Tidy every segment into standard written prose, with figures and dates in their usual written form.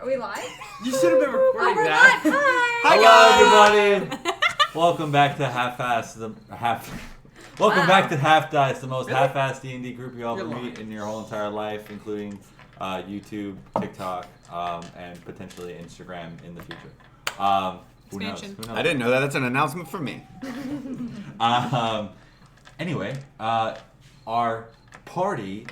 Are we live? You should have been recording we're that. live. Hi. Hello, everybody. Welcome back to Welcome back to Half Dice, the most half-assed D&D group you'll ever meet in your whole entire life, including YouTube, TikTok, and potentially Instagram in the future. Who knows? Who knows? I didn't know that. That's an announcement from me. Anyway, our party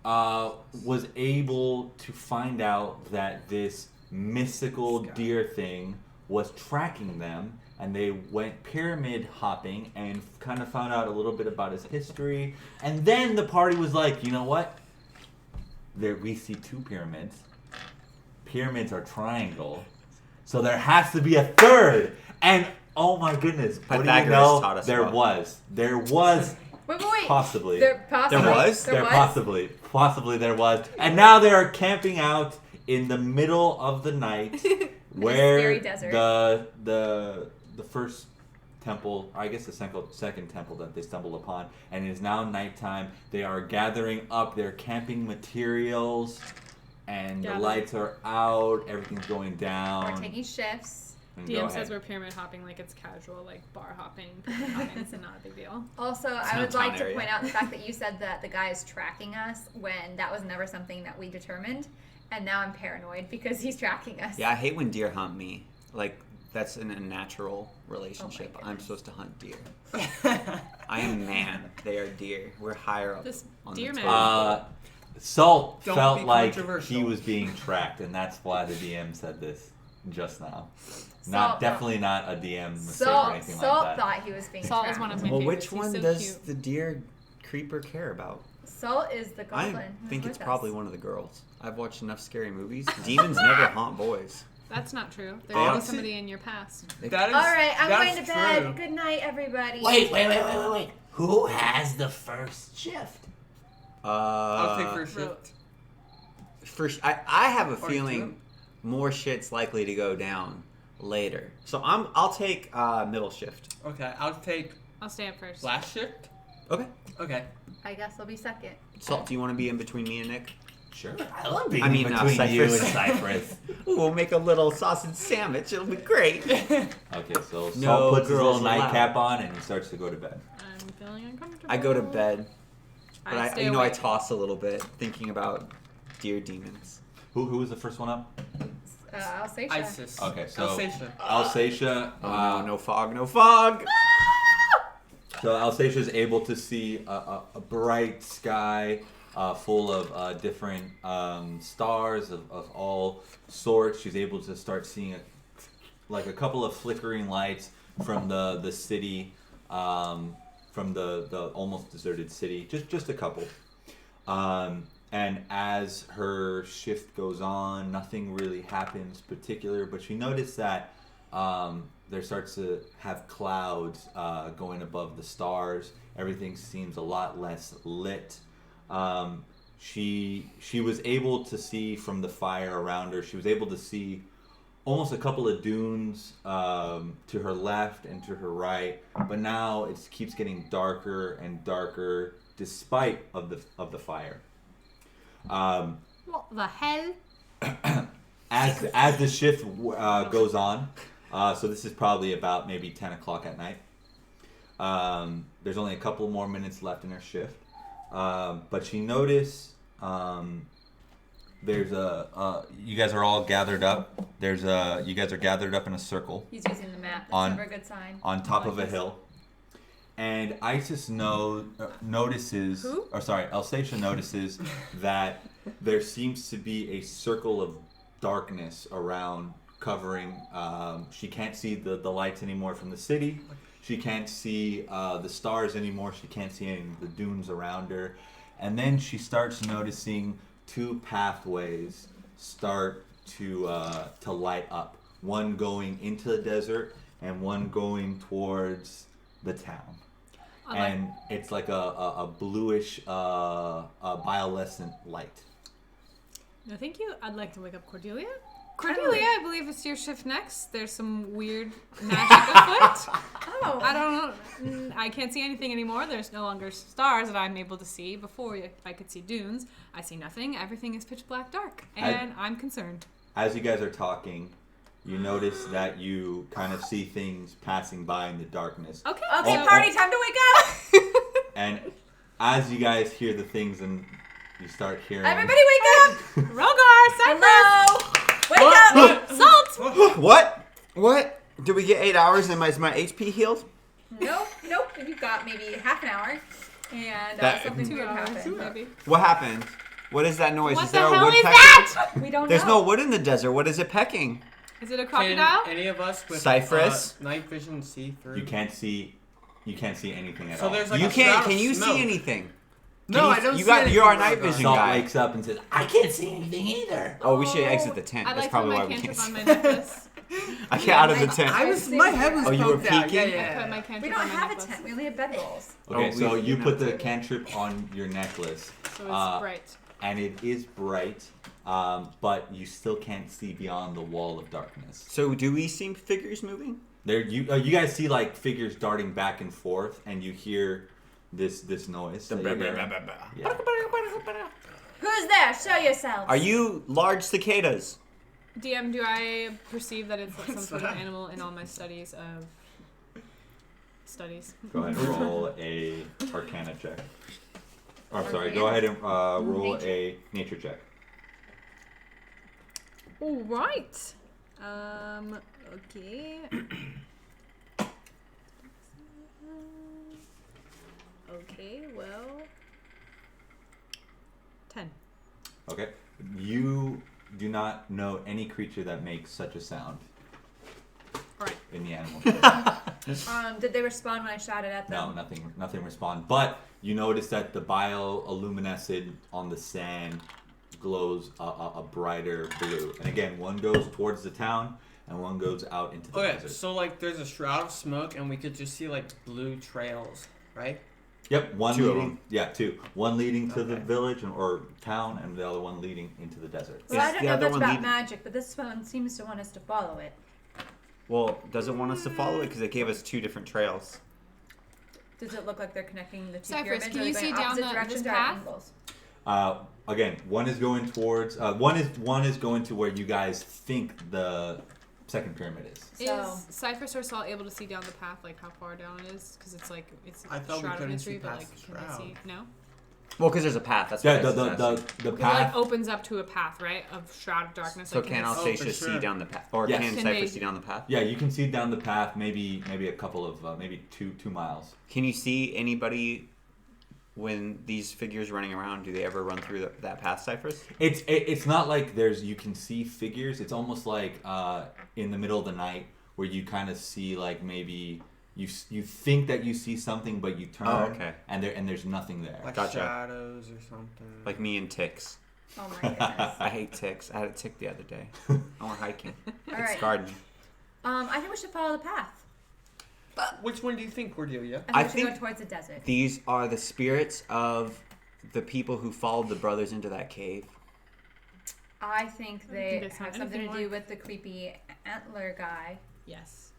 was able to find out that this mystical deer thing was tracking them, and they went pyramid hopping and kind of found out a little bit about his history. And then the party was like, you know what? There we see two pyramids. Pyramids are triangle, so there has to be a third. And oh my goodness, what do you know? There was. Wait. Possibly. There was. And now they are camping out in the middle of the night where the first temple, I guess the second temple that they stumbled upon, and it is now nighttime. They are gathering up their camping materials, and the lights are out, everything's going down. We're taking shifts. DM says we're pyramid hopping like it's casual, like bar hopping. Pyramid hopping is not a big deal. Also, I would like to point out the fact that you said that the guy is tracking us when that was never something that we determined. And now I'm paranoid because he's tracking us. Yeah, I hate when deer hunt me. Like, that's in a natural relationship. I'm supposed to hunt deer. I am man. They are deer. We're higher up. This on deer the man. Salt felt like he was being tracked, and that's why the DM said this just now. Definitely not a DM mistake or anything like that. Salt thought he was being Salt tracked. is one of my Well, favorites. which one does the deer creeper care about? Salt is the goblin. I think it's probably one of the girls. I've watched enough scary movies. Demons never haunt boys. That's not true. There's always somebody in your past. All right, I'm going to bed. Good night, everybody. Wait. Who has the first shift? I'll take first shift. I have a feeling more shit's likely to go down later. So I'll take middle shift. Okay, I'll stay up first. last shift. Okay. I guess I'll be second. Salt, do you want to be in between me and Nick? Sure. I love being between you and Cyphrus. We'll make a little sausage sandwich. It'll be great. Okay, so Salt puts his little nightcap on and he starts to go to bed. I'm feeling uncomfortable. I go to bed, but I I toss a little bit, thinking about deer demons. Who was the first one up? Elseisha. Ixis. Okay, so Elseisha. Elseisha. No fog. So Elseisha is able to see a bright sky full of different stars of all sorts. She's able to start seeing a couple of flickering lights from the city, from the almost deserted city. Just a couple. And as her shift goes on, nothing really happens particular, but she noticed that there starts to have clouds going above the stars. Everything seems a lot less lit. She was able to see from the fire around her. She was able to see almost a couple of dunes to her left and to her right, but now it keeps getting darker and darker despite of the fire. What the hell? As the shift goes on, so this is probably about maybe 10 o'clock at night. There's only a couple more minutes left in her shift, but she noticed there's you guys are all gathered up. You guys are gathered up in a circle. He's using the map. That's never a good sign. On top of a hill. And Ixis notices, Who? or sorry, Elseisha notices that there seems to be a circle of darkness around covering. She can't see the lights anymore from the city. She can't see the stars anymore. She can't see any of the dunes around her. And then she starts noticing two pathways start to light up. One going into the desert and one going towards the town. And it's like a bluish bioluminescent light. No, thank you. I'd like to wake up Cordelia. Cordelia, I believe it's your shift next. There's some weird magic afoot. Oh. I don't know. I can't see anything anymore. There's no longer stars that I'm able to see. Before I could see dunes. I see nothing. Everything is pitch black dark. And I'm concerned. as you guys are talking, you notice that you kind of see things passing by in the darkness. Okay. Okay, Oh, party, oh. time to wake up! And as you guys hear the things and you start hearing... Everybody wake up! Rhogar, Cyphrus! Hello! Wake up! Salt! What? Did we get 8 hours and is my HP healed? Nope. You got maybe half an hour. And That- something 2 weird hours, happened. maybe. What happened? What is that noise? What is the there a hell is woodpecker? that? We don't There's know. no wood in the desert. What is it pecking? Is it a Can crocodile? any of us with Cyphrus? night vision see through? You can't see anything at So all. there's like You a can't. shroud Can of you smoke. see anything? No, Can I don't see anything. You're our night vision Salt guy. wakes up and says, I can't see anything either. Oh, we should exit the tent. I That's like probably put why my we can't cantrip on see. my necklace. I get out of the tent. My head was Oh, you were poked out. peeking? Yeah, I put yeah. my cantrip We on don't my have a necklace. tent. We only have bedrolls. Okay, Oh, so we- you no. put the cantrip on your necklace. So it's bright. And it is bright, but you still can't see beyond the wall of darkness. So do we see figures moving? There, you guys see like figures darting back and forth, and you hear this noise. that you're hearing. Yeah. Who's there? Show yourselves. Are you large cicadas? DM, do I perceive that it's some sort of animal in all my studies of studies? Go ahead and roll a Arcana check. Oh, I'm sorry. Go ahead and roll a Nature check. All right. Okay. Okay. Well. 10. Okay. You do not know any creature that makes such a sound Alright. in the animal. Did they respond when I shouted at No, them? nothing respond. But you notice that the bioluminescent on the sand glows a brighter blue. And again, one goes towards the town, and one goes out into the Okay, desert. so like there's a shroud of smoke, and we could just see like blue trails, right? Yep, one Two of leading. them. Yeah, two. One leading to the Okay. village or town, and the other one leading into the desert. Well, I Is don't the know other much one about leading- magic, but this one seems to want us to follow it. Well, does it want us to follow it? Because it gave us 2 different trails. Does it look like they're connecting the two Cyphrus, pyramids? can Are they you going see down opposite this directions or at path? angles? Again, one is going towards. One is going to where you guys think the second pyramid is. So- Is Cyphrus or Salt able to see down the path, like how far down it is? Because it's like it's I thought we shroud of couldn't mystery, see but past like the can they shroud. see? No. Well, because there's a path. That's Yeah, what the the Because it path. like opens up to a path, right, of shroud of darkness. So like, can they see- Elseisha for see sure. down the path, or Yes. can Can Cypher they- see down the path? Yeah, you can see down the path. Maybe a couple of maybe two miles. Can you see anybody when these figures running around? Do they ever run through that path, Cyphrus? It's not like you can see figures. It's almost like in the middle of the night where you kind of see like maybe you think that you see something, but you turn and there's nothing there. Like Gotcha. shadows or something. Like me and ticks. Oh my goodness. I hate ticks. I had a tick the other day. And we're hiking. It's Alright. garden. I think we should follow the path. Which one do you think, Cordelia? I I think we should think- go towards the desert. These are the spirits of the people who followed the brothers into that cave. I think they think it's have not something to anything do more. with the creepy antler guy. Yes.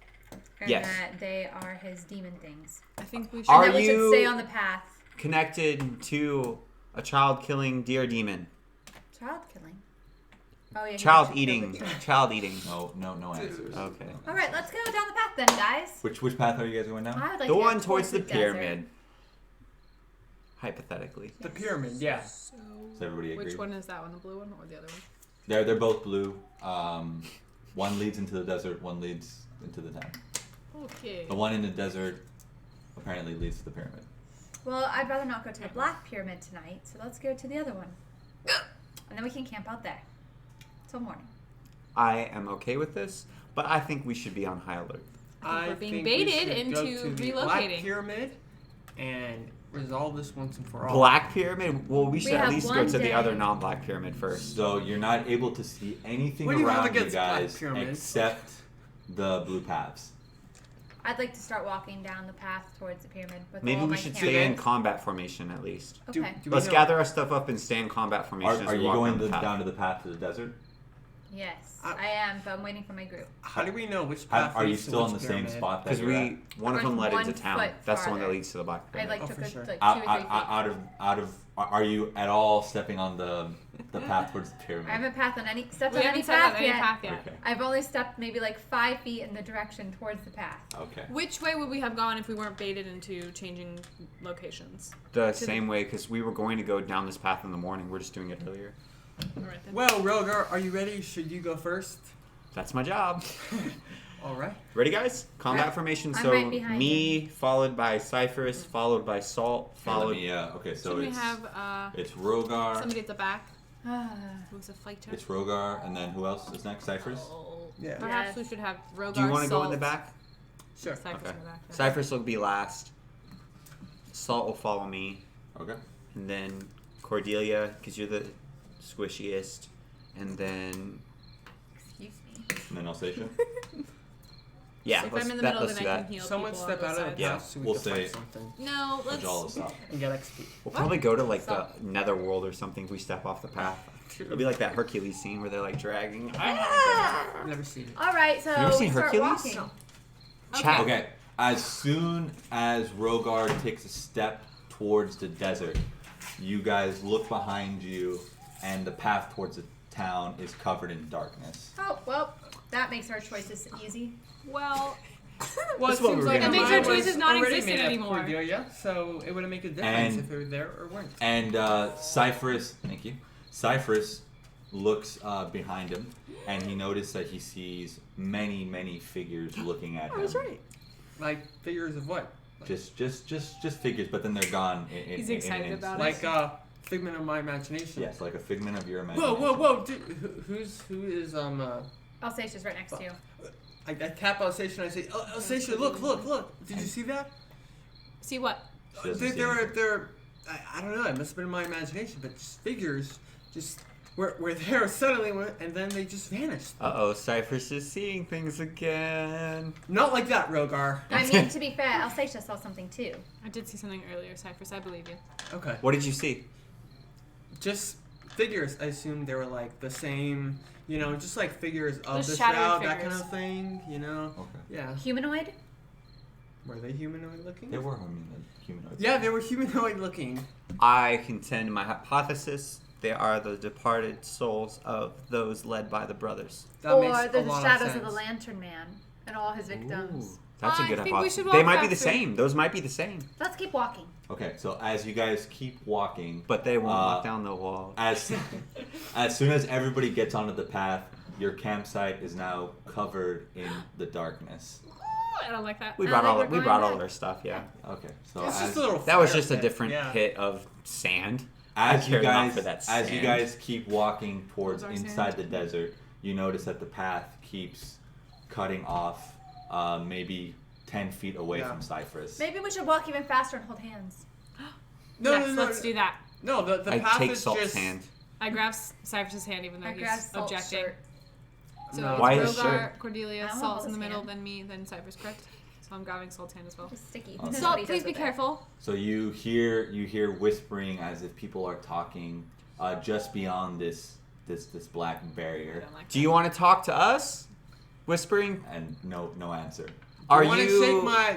And Yes. that they are his demon things. I think we should. Are And that we should you- stay on the path. Connected to a child-killing deer demon. Child killing. Oh yeah. he Child actually killed eating. the deer. Child eating. No answers. Okay. All right, let's go down the path then, guys. Which path are you guys going down? I would like The to go one towards the desert. pyramid. Hypothetically. The pyramid, yeah. So, Does everybody agree? which one is that one? The blue one or the other one? They're both blue. One leads into the desert. One leads into the town. Okay. The one in the desert apparently leads to the pyramid. Well, I'd rather not go to the black pyramid tonight, so let's go to the other one. And then we can camp out there till morning. I am okay with this, but I think we should be on high alert. I we're being think baited we should go into to the Black relocating. pyramid and resolve this once and for all. Black pyramid? Well, we should at have least go one to the day. other non-black pyramid first. So you're not able to see anything What do you have around you against Black guys Pyramid? except the blue paths. I'd like to start walking down the path towards the pyramid. With Maybe all we my should campers. stay in combat formation at least. Do- Okay. do we Let's know- gather our stuff up and stay in combat Are, formation. as are we you walk going down the path. down to the path to the desert? Yes, I am, but I'm waiting for my group. How do we know which path Are you leads to still in which the same pyramid? spot that Because you're at? one of them led into 1 town. foot That's the one that farther. leads to the black I pyramid. like took for a, sure. like 2 or 3 feet. Out of, are you at all stepping on the path towards the pyramid? I haven't stepped on any We haven't set path on any yet. path yet. Okay. I've only stepped maybe like 5 feet in the direction towards the path. Okay. Which way would we have gone if we weren't baited into changing locations? The same way, because we were going to go down this path in the morning. We're just doing it earlier. All right then. Well, Rhogar, are you ready? Should you go first? That's my job. All right. Ready, guys? Combat Right. formation. I'm So right behind me, followed by Cyphrus, followed by Salt, followed. Okay, so Should we it's have it's Rhogar. somebody at the back who's a fighter? It's Rhogar, and then who else is next? Cyphrus. Yeah. Perhaps Yes. we should have Rhogar. Do you want to go in the Salt, back? Sure. Cyphrus Okay. in the back. yeah. Cyphrus will be last. Salt will follow me, Okay. and then Cordelia, because you're the squishiest, and then Excuse me. And then Elseisha. yeah, If let's, I'm in the that, middle, let's then do I that. can heal Someone people step on both out of the sides. Yeah, path so we we'll can say- fight something No, let's. Ajala stop. and get XP. We'll probably go to like Salt. the netherworld or something if we step off the path. It'll be like that Hercules scene where they're like dragging. Never seen it. All right, so You ever seen we start Hercules? walking. No. Chat. Okay. As soon as Rhogar takes a step towards the desert, you guys look behind you, and the path towards the town is covered in darkness. Oh, well, that makes our choices easy. Well, Well, That's it what seems we're like gonna the do. mine It makes our was choices already non-existent made up anymore. Cordelia, so it wouldn't make a difference And- if it were there or weren't. And Cyphrus, thank you. Cyphrus looks behind him, and he noticed that he sees many figures looking at him. That's right. Like figures of what? Just figures, but then they're gone. He's excited about it. Like figment of my imagination. Yes, like a figment of your Whoa, imagination. whoa! Dude, who is Alsatia's right next to you. I tap Elseisha and I say, oh, Elseisha, look! Did you see that? see what? She doesn't see They're anything. I don't know. It must have been in my imagination, but just figures just were there suddenly, and then they just vanished. Uh-oh, Cyphrus is seeing things again. Not like that, Rhogar. I mean, to be fair, Alsatia saw something too. I did see something earlier, Cyphrus. I believe you. Okay. What did you see? Just figures. I assumed they were like the same, just like figures of Just the shadowy shroud, that figures. kind of thing, Okay. Yeah. Humanoid? Were they humanoid looking? They were humanoids. Yeah, they were humanoid looking. I contend my hypothesis. They are the departed souls of those led by the brothers. That or makes the a lot shadows of of the sense. Lantern Man and all his victims. Ooh, that's a I good think we hypothesis. should They walk might be the faster. same. Those might be the same. Let's keep walking. Okay, so as you guys keep walking, But they won't walk down the wall. as soon as everybody gets onto the path, your campsite is now covered in the darkness. I don't like that. We I brought think all we're we going brought all back. our stuff, yeah. Okay, so It's as, just a little. That was fire just a pit, different yeah. pit of sand. as I you care not guys for that as you sand. guys keep walking towards Those are inside sand. the desert, you notice that the path keeps cutting off, maybe 10 feet away Yeah. from Cyphrus. Maybe we should walk even faster and hold hands. No, yes, no, no, let's no. do that. No, the I path take is Salt's just. hand. I grab Cypress's hand even though I grab he's Salt's objecting. shirt. So No. it's Why his Rhogar, shirt? Cordelia, I don't Salt's hold in the his middle, hand. then me, then Cypress, correct? So I'm grabbing Salt's hand as well. It's sticky. Okay. That's Salt, what he please does be with it. careful. So you hear whispering as if people are talking just beyond this black I barrier, don't like Do you want to talk to us? Whispering? and no answer. Are Do you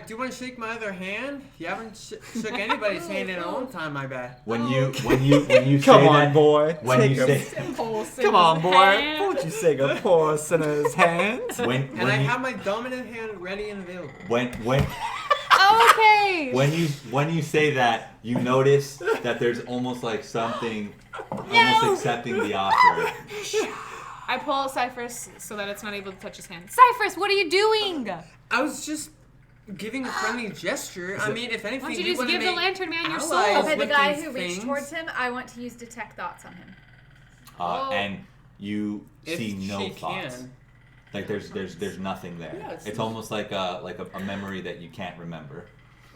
you want to shake my other hand? You haven't shook anybody's hand in a long time, I bet. When Oh. you Come say on, that, boy. when Take you a- say Come on, boy. hand. Won't you shake a poor sinner's hand? when And I you, have my dominant hand ready and available. when Okay. when you say that, you notice that there's almost like something almost accepting the offer. I pull out Cypress so that it's not able to touch his hand. Cypress, what are you doing? I was just giving a friendly gesture. I it- mean, if anything, Why don't you we just wanna give the make lantern man your allies. soul? Okay, the with guy these who reached things. towards him, I want to use detect thoughts on him. Oh. And you If see no she thoughts. can. Like there's nothing there. Yeah, it's almost like a memory that you can't remember.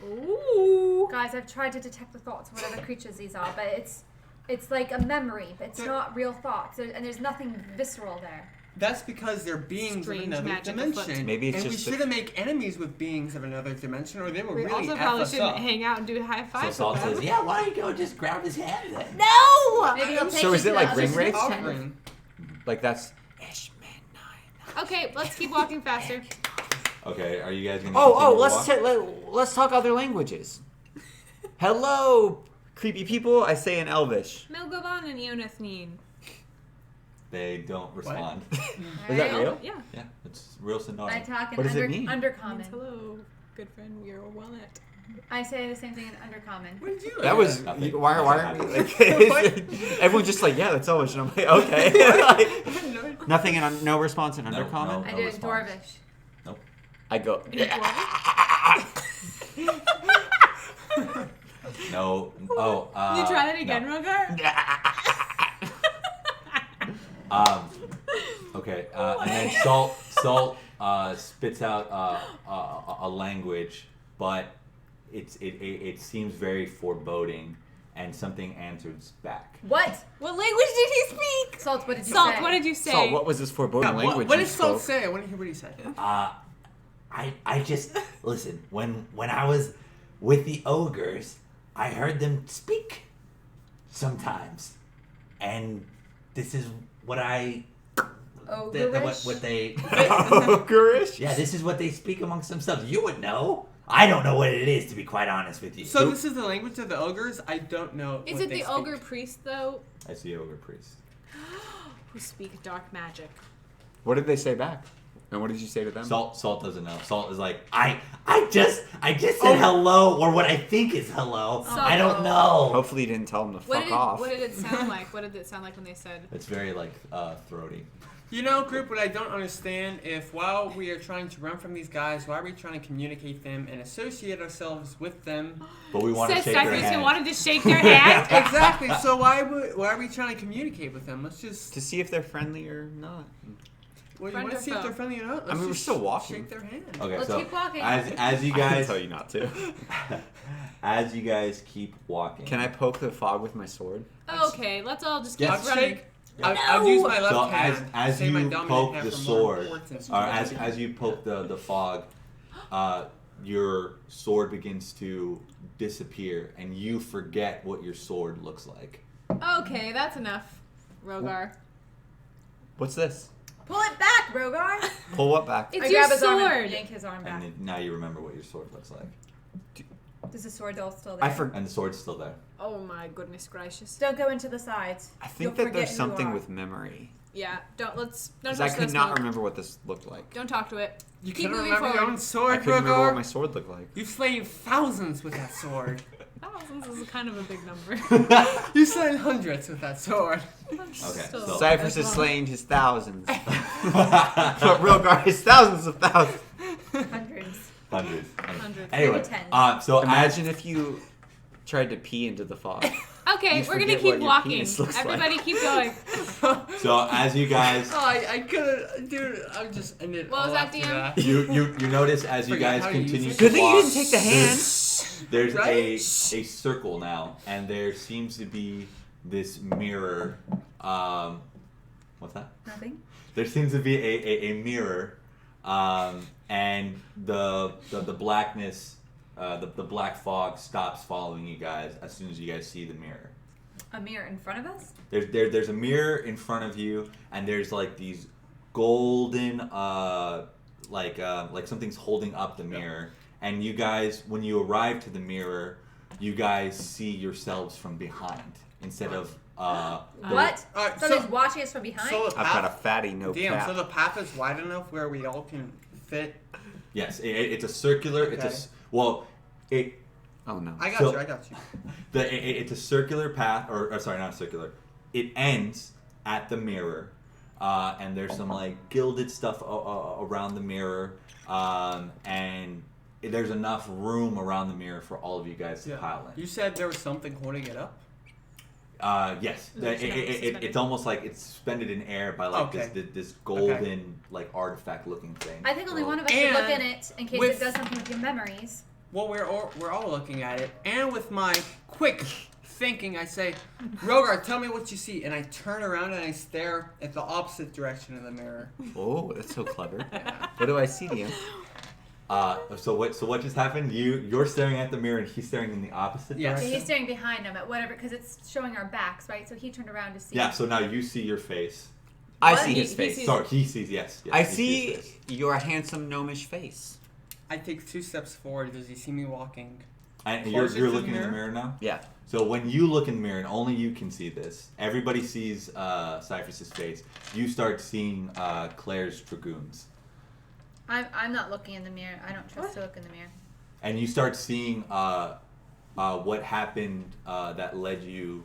Ooh. Guys, I've tried to detect the thoughts of whatever creatures these are, but it's like a memory. But it's not real thoughts, and there's nothing visceral there. That's because they're beings Strange of another magic dimension. afoot. Maybe it's and just we shouldn't make enemies with beings of another dimension, or they will We really also F probably us shouldn't up. hang out and do high So five. Saul with them. says, "Yeah, why don't you go just grab his hand then?" No! Maybe he'll take So you is to it the like other ring side. race? Offering. Like that's Okay, let's keep walking faster. Okay, are you guys gonna? Oh, continue to walk? let's talk other languages. Hello, creepy people. I say in Elvish. Melgovan and Ionethnin. They don't respond. Is that real? Yeah. Yeah, it's real Sindari. I talk in What does it mean? undercommon. Hello, good friend. We are well at. I say the same thing in undercommon. What did you? That was Nothing. why aren't we like? Everyone's just like, yeah, that's Elvish, and I'm like, okay. Like, nothing in no response in No, undercommon. no. I do it in response. Dwarvish. Nope. I go. No. Oh. you try that again, no. Rhogar? Okay. And then Salt spits out a language, but it seems very foreboding, and something answers back. What? What language did he speak? Salt, what did you Salt, say? what did you say? Salt, what was this foreboding Yeah, language what you did Salt spoke? say? I want to hear what he said. I just listen. When I was with the ogres, I heard them speak sometimes, and this is what I Ogreish? what they Ogreish? yeah, this is what they speak amongst themselves. You would know. I don't know what it is, to be quite honest with you. So this is the language of the ogres? I don't know. Is what it they the speak. ogre priest, though, I see ogre priest. who speak dark magic? What did they say back? And what did you say to them? Salt doesn't know. Salt is like, I just said hello, or what I think is hello. So- I don't know. Hopefully you didn't tell them to fuck off. What did it sound like? What did it sound like when they said? it's very like throaty. You know, group, what I don't understand, if while we are trying to run from these guys, why are we trying to communicate them and associate ourselves with them? But we want to Says shake their Cyphrus hand. who wanted to shake their hand. Exactly. So why are we trying to communicate with them? Let's just. To see if they're friendly or not. Well, you Friend want or to see if foe? they're friendly or not? I mean, Let's we're just still walking. Shake their hand. Okay, Let's so keep walking. as you I can guys tell you not to. as you guys keep walking. Can I poke the fog with my sword? Okay, let's all just keep Yes. I'll running. shake. I'll use my left So hand. as say my you dominant poke hand the for more sword, importance. or as you poke the fog, your sword begins to disappear, and you forget what your sword looks like. Okay, that's enough, Rhogar. What's this? Pull it back, Rhogar. Pull what back? It's I your grab his arm and sword. yank his arm back. And then now you remember what your sword looks like, Is the sword still there? I forgot. and the sword's still there. Oh my goodness gracious. Don't go into the sides. I think You'll that forget there's who you something are. with memory. Yeah, don't Because touch I could this not smoke. remember what this looked like. Don't talk to it. You Keep couldn't moving remember your forward. own I sword, couldn't remember what Rhogar? my sword looked like. You've slain thousands with that sword. Thousands is kind of a big number. You slain hundreds with that sword. Okay, Still, so- Cyphrus that's is wrong. slaying his thousands. But Rhogar is thousands of thousands. Hundreds. Hundreds. Hundreds. Anyway, Maybe tens. so Imagine if you tried to pee into the fog. Okay, You we're gonna forget keep what your walking. penis looks like. Everybody keep going. so as you guys Oh, I couldn't, dude. I'm just ended. What was all that, after DM? that. you notice as you Forget guys how to use continue it. to Good thing you walk, didn't take the hand. there's Right? a circle now, and there seems to be this mirror. What's that? Nothing. There seems to be a mirror, and the blackness, the black fog stops following you guys as soon as you guys see the mirror. A mirror in front of us? There's a mirror in front of you, and there's like these golden, like something's holding up the mirror. And you guys, when you arrive to the mirror, you guys see yourselves from behind instead of What? Alright, Somebody's watching us from behind? So the I've got a path, fatty no damn. cap. So the path is wide enough where we all can fit. Yes, it's a circular. It's Okay. it. Oh no. I got So- you. I got you. It's a circular path, or sorry, not circular. It ends at the mirror, and there's some like gilded stuff around the mirror, and there's enough room around the mirror for all of you guys to pile in. You said there was something holding it up. Yes, Suspended. it's almost like it's suspended in air by like Okay. this golden like artifact looking thing. I think only one of us should look in And it in case with- it does something with your memories. Well, we're all looking at it, and with my quick thinking, I say, "Rhogar, tell me what you see." And I turn around and I stare at the opposite direction of the mirror. Oh, that's so clever. What do I see, DM? So what just happened? You're staring at the mirror and he's staring in the opposite Yes. So direction. he's staring behind him at whatever, because it's showing our backs, right? So he turned around to see. Yeah. So now you see your face. I What? see his He face. sees- Sorry, he sees, yes. I he sees see his face. your handsome gnomish face. I take 2 steps forward. Does he see me walking? And Closer you're to the looking in the mirror? mirror now? Yeah. So when you look in the mirror, and only you can see this, everybody sees Cyphrus' face. You start seeing Claire's dragoons. I'm not looking in the mirror. I don't trust to look in the mirror. And you start seeing what happened that led you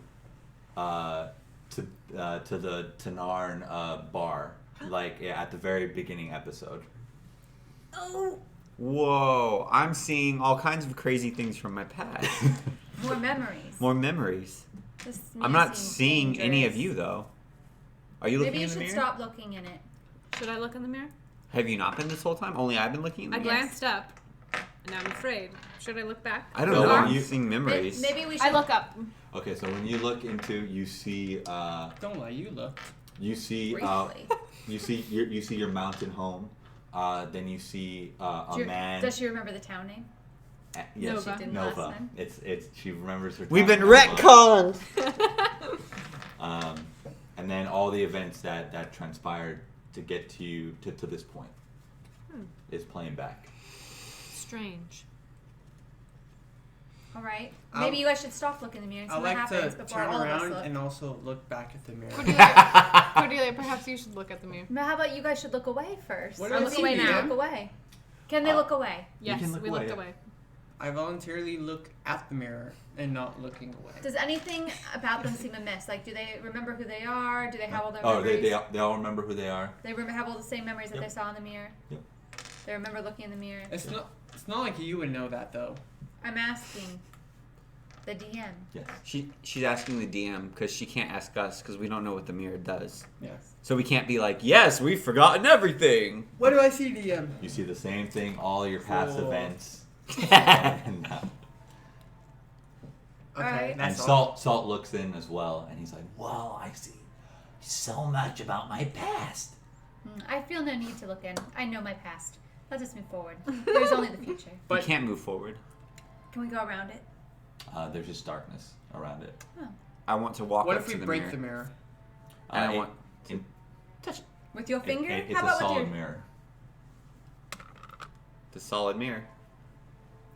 to the Tanarn bar, like at the very beginning episode. Oh, Whoa, I'm seeing all kinds of crazy things from my past. more memories. More memories. This I'm mirror not seems seeing any of dangerous. you, though. Are you looking Maybe you in the should mirror? stop looking in it. Should I look in the mirror? Have you not been this whole time? Only I've been looking in the I mirror? glanced up, and I'm afraid. Should I look back? I don't No, know. when I'm you- seeing memories. Maybe we should. I look up. Okay, so when you look into, you see Don't let you look. you see briefly. you see your mountain home. Then you see a man. Does she remember the town name? Yes, Nova. She didn't Nova. last time. It's she remembers her. We've town been Nova. retconned! And then all the events that transpired to get to you to this point is playing back. Strange. All right. I'll- Maybe you guys should stop looking in the mirror and see I what like happens to before turn all of us around look. and also look back at the mirror. Cordelia, perhaps you should look at the mirror. Now, how about you guys should look away first? What Or do I look see, away now. DM? Look away. Can they look away? Yes, can look we away, looked yeah. away. I voluntarily look at the mirror and not looking away. Does anything about them seem amiss? Like, do they remember who they are? Do they have all their Oh, memories? they all remember who they are. They have all the same memories that they saw in the mirror. Yep. They remember looking in the mirror. It's not like you would know that though. I'm asking the DM. Yes. She's asking the DM because she can't ask us because we don't know what the mirror does. Yes. So we can't be like, yes, we've forgotten everything. What do I see, DM? You see the same thing, all your past Cool. events. and Okay, Alright. and that's all. Salt looks in as well, and he's like, Well, I see so much about my past. I feel no need to look in. I know my past. Let's just move forward. There's only the future. We But can't move forward. Can we go around it? there's just darkness around it. I want to walk what up if we to the break mirror. the mirror? And I It- want it- touch With your finger? it's How a about with solid your... mirror. the solid mirror.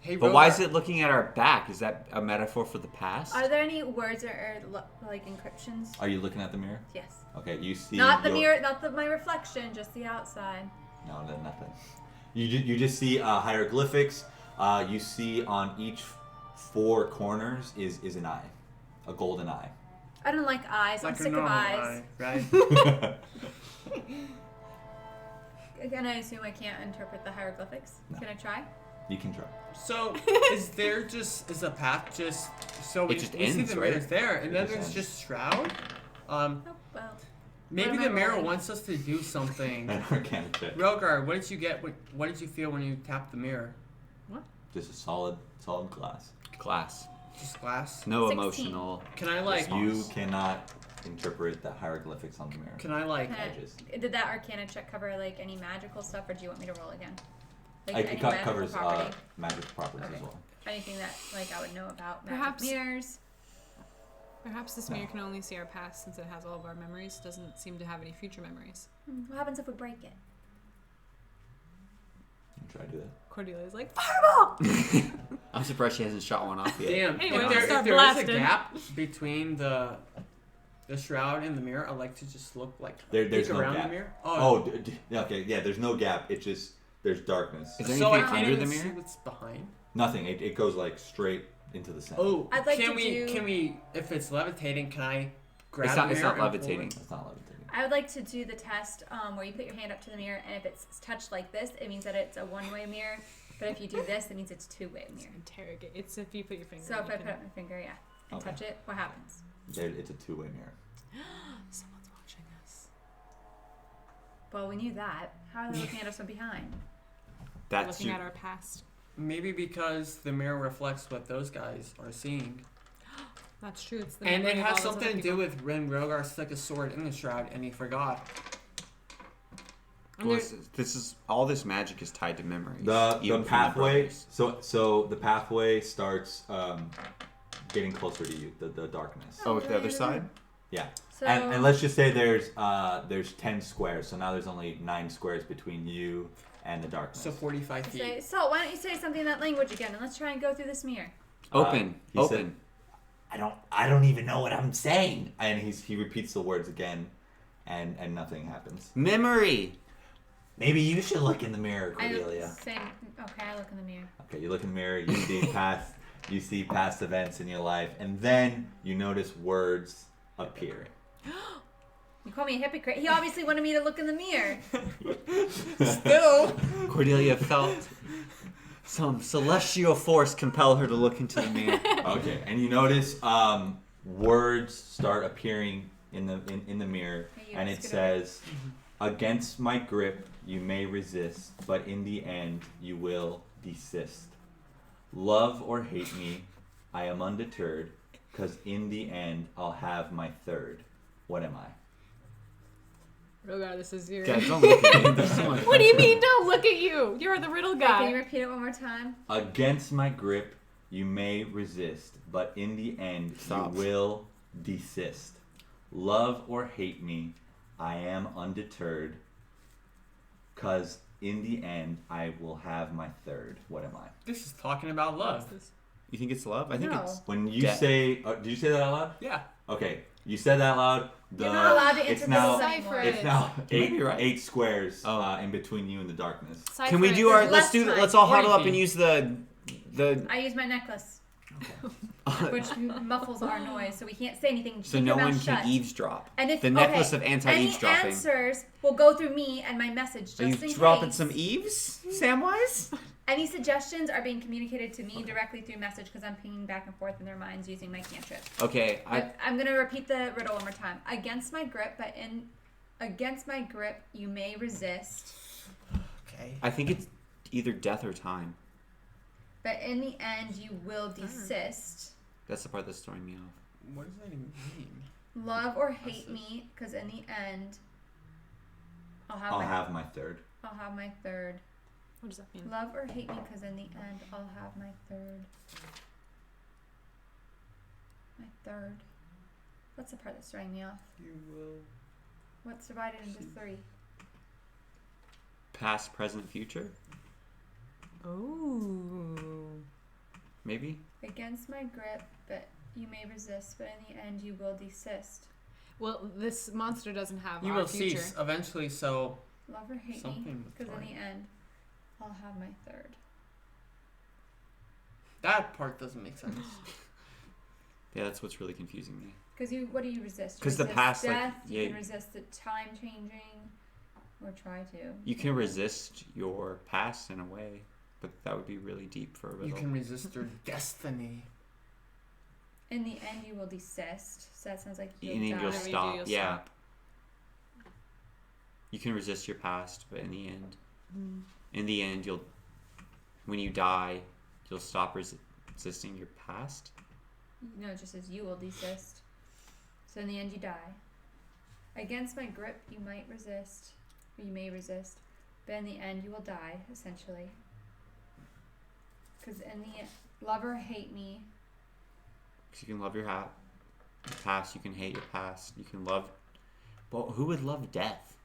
Hey, But why Rhogar, is it looking at our back? Is that a metaphor for the past? Are there any words or like encryptions? Are you looking at the mirror? Yes. Okay, you see. Not the your- mirror, not my reflection, just the outside. No, nothing. You just see hieroglyphics. You see on each 4 corners is an eye, a golden eye. I don't like eyes. like I'm a sick of normal eyes. eye, right? Again, I assume I can't interpret the hieroglyphics. No. Can I try? You can try. So is a path just so we, It just we see ends, the right? mirrors there, and It then just there's ends. just shroud. Oh, well. Maybe What am the I mirror rolling? wants us to do something. An Arcana check. Rhogar, what did you get? What did you feel when you tapped the mirror? Just a solid glass. Glass. Just glass. No 16. emotional. Can I like? You cannot interpret the hieroglyphics on the mirror. Can I like? Can I- edges. Did that Arcana check cover like any magical stuff, or do you want me to roll again? Like It any magical covers property? magic properties Okay. as well. Anything that like I would know about magic Perhaps- mirrors. Perhaps this mirror can only see our past since it has all of our memories. Doesn't seem to have any future memories. What happens if we break it? You try to do that. Cordelia's like, I'm surprised she hasn't shot one off yet. Damn. Anyway, if let's there start is a blasting. gap between the shroud and the mirror, I like to just look like There's peek no around gap. the mirror. Okay, yeah. There's no gap. It's just there's darkness. Is there so I anything can't under even the see mirror? what's behind. Nothing. It goes like straight into the center. Oh, I'd like can to we? do- Can we? If it's levitating, can I grab It's not- the it's mirror? not and pull levitating. it? That's not levitating. I would like to do the test where you put your hand up to the mirror, and if it's touched like this, it means that it's a one-way mirror. But if you do this, it means it's a two-way mirror. interrogate. It's if you put your finger. So in, if you I can- put up my finger, yeah, and Okay. touch it, what happens? It's a 2-way mirror. Someone's watching us. Well, we knew that. How are they looking at us from behind? That's Looking you. at our past. Maybe because the mirror reflects what those guys are seeing. That's true. It's the And memory it of has all those something other to do people. with when Rhogar stuck a sword in the shroud and he forgot. And Well, there- this is all this magic is tied to memories. The even from pathway. brothers. So the pathway starts getting closer to you. The darkness. Oh, with the other side? Yeah. So And let's just say there's 10 squares, so now there's only 9 squares between you and the darkness. So 45 feet. say, Salt, why don't you say something in that language again, and let's try and go through this mirror. Open. He Open. said- I don't even know what I'm saying. And he repeats the words again, and nothing happens. Memory. Maybe you should look in the mirror, I Cordelia. say, okay, I look in the mirror. Okay, you look in the mirror, you see past events in your life, and then you notice words appear. You call me a hypocrite. He obviously wanted me to look in the mirror. Still. Cordelia felt some celestial force compel her to look into the mirror. Okay, and you notice words start appearing in the mirror, Hey, you, and it scoot over. says, "Against my grip, you may resist, but in the end, you will desist. Love or hate me, I am undeterred, 'cause in the end, I'll have my third. What am I?" Rhogar, this is your. God, don't look at me. There's so much What do you mean? Don't look at you. You're the riddle Wait, can you guy. repeat it one more time? Against my grip, you may resist, but in the end, Stop. you will desist. Love or hate me, I am undeterred, 'cause in the end, I will have my third. What am I? This is talking about What's love. this? You think it's love? I think No. it's. When you Death. say, did you say that out loud? Yeah. Okay, you said that out loud. You're not allowed to it's answer now, this anymore. Cyphrus. it's now You might eight, be right. 8 squares Oh. in between you and the darkness. Can we do Cyphrus. our? There's Let's less do. time. Let's all 40 huddle up feet. and use the. I use my necklace, which muffles our noise, so we can't say anything. So Keep no your one mouth can shut. eavesdrop. And if The necklace okay, of anti-eavesdropping. Any answers will go through me and my message. Just Are you in dropping case. some eaves, Samwise? Any suggestions are being communicated to me directly through message because I'm pinging back and forth in their minds using my cantrip. Okay, But I'm gonna repeat the riddle one more time. Against my grip, against my grip, you may resist, Okay. I think it's either death or time. but in the end, you will desist. That's the part that's throwing me off. What does that even mean? Love or hate me, because in the end, I'll have my third. I'll have my third. What does that mean? Love or hate me, because in the end, I'll have my third. My third. What's the part that's throwing me off? You will. What's divided into three? Past, present, future? Oh. Maybe? Against my grip, but you may resist, but in the end, you will desist. Well, this monster doesn't have You our will future. cease eventually, so Love or hate me, something with because in time. the end, I'll have my third. That part doesn't make sense. Yeah, that's what's really confusing me. Because what do you resist? You 'Cause the resist past, like, death. You yeah. can resist the time changing, or try to. You can resist your past in a way, but that would be really deep for a riddle. You can resist your destiny. In the end, you will desist. So that sounds like you'll And then die. you'll Whatever you do, stop. you'll Yeah. stop. You can resist your past, but in the end, Mm. when you die, you'll stop resisting your past. No, it just says you will desist. So in the end, you die. Against my grip, you might resist, or you may resist, but in the end, you will die, essentially. Because in the love or hate me, Because you can love your past, you can hate your past, you can love. Well, who would love death?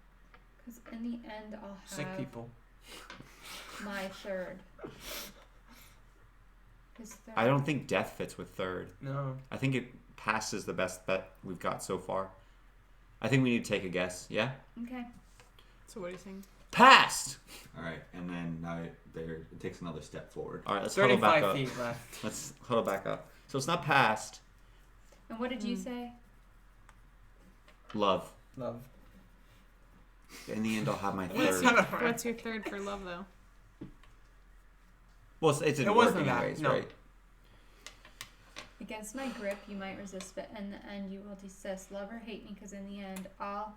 because in the end, I'll have Sick people. my third. His third. I don't think death fits with third. No. I think past is the best bet we've got so far. I think we need to take a guess. Yeah? Okay. So what do you think? Past! All right, and then now it takes another step forward. All right, let's huddle back 35 up. feet left. Let's huddle back up. So it's not past. And what did you say? Love. Love. In the end, I'll have my What's third. that? What's your third for love, though? Well, it didn't It work wasn't that, anyways, no. right? Against my grip, you might resist, but in the end, you will desist. Love or hate me, because in the end, I'll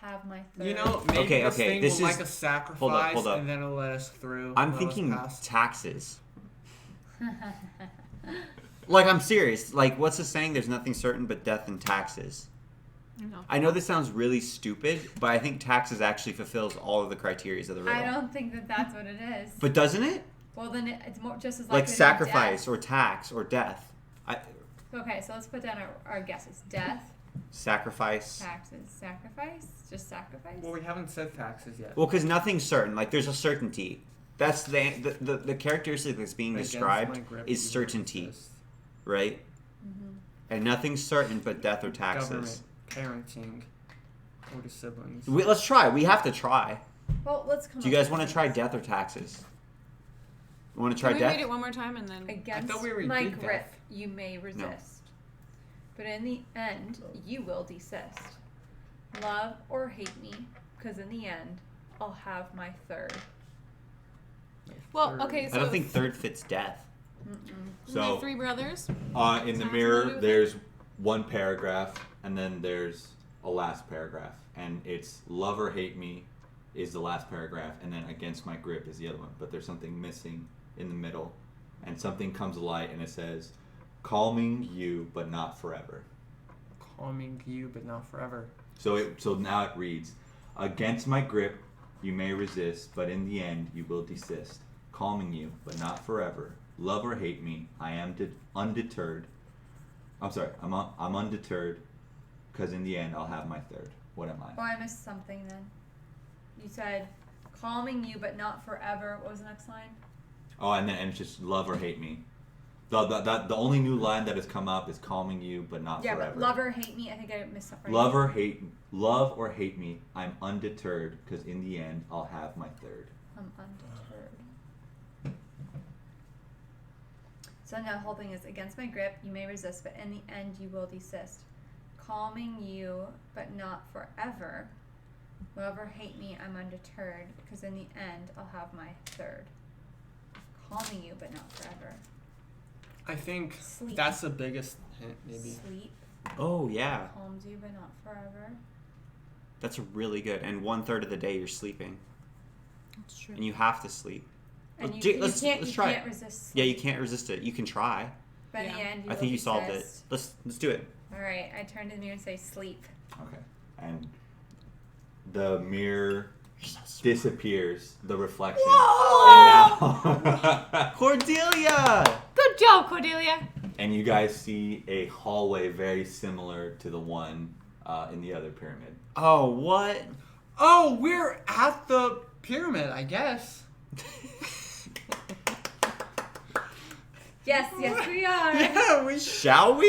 have my third. You know, maybe Okay, this okay, thing this will is- like a sacrifice, hold up. and then it'll let us through. I'm let us thinking pass. taxes. Like, I'm serious. Like, what's the saying? There's nothing certain but death and taxes. No. I know this sounds really stupid, but I think taxes actually fulfills all of the criteria of the riddle. I don't think that that's what it is. But doesn't it? Well, then it's more just as Like likely to be sacrifice death. or tax or death. Okay, so let's put down our guesses. Death, Sacrifice. Taxes. Sacrifice? Just sacrifice? Well, we haven't said taxes yet. Well, because nothing's certain. Like, there's a certainty. That's the characteristic that's being Against described my grip, is you will certainty, resist. right? And nothing's certain but death or taxes. Government, parenting, older siblings. Let's try. We have to try. Well, let's come Do you up guys with want to try death or taxes? You want to try Can we death? read it one more time and then? Against thought we already my did grip, death. you may resist. But in the end, you will desist. Love or hate me, because in the end, I'll have my third. Well, okay, I so don't think third fits death. my So 3 brothers. in the Sounds familiar mirror, with there's one paragraph, and then there's a last paragraph, and it's love or hate me is the last paragraph, and then against my grip is the other one. But there's something missing in the middle, and something comes to light, and it says, "Calming you, but not forever." Calming you, but not forever. So now it reads, "Against my grip, you may resist, but in the end, you will desist. Calming you, but not forever. Love or hate me, I am undeterred. I'm sorry, I'm undeterred, because in the end, I'll have my third." What am I? Oh, I missed something then. You said, calming you, but not forever. What was the next line? Oh, and it's just love or hate me. The only new line that has come up is calming you, but not Yeah, forever. but love or hate me, I think I missed something. Love or hate me, I'm undeterred, because in the end, I'll have my third. I'm undeterred. So now the whole thing is, against my grip, you may resist, but in the end, you will desist. Calming you, but not forever. Love or hate me, I'm undeterred, because in the end, I'll have my third. Calming you, but not forever. I think Sleep. that's the biggest hint, maybe. Sleep Oh yeah, calms you, but not forever. that's really good. And 1/3 of the day you're sleeping, That's true. and you have to sleep. And Let's you, do- you let's- can't, let's you try can't it. resist. Yeah, you can't resist it. You can try. But in Yeah. the end, you I will think you solved it. desist. Let's do it. All right, I turn to the mirror and say, sleep. Okay. And the mirror disappears, the reflection. And now Cordelia. Good job, Cordelia. and you guys see a hallway very similar to the one in the other pyramid. Oh, what? Oh, we're at the pyramid, I guess. Yes, yes, we are. Yeah, we. Shall we?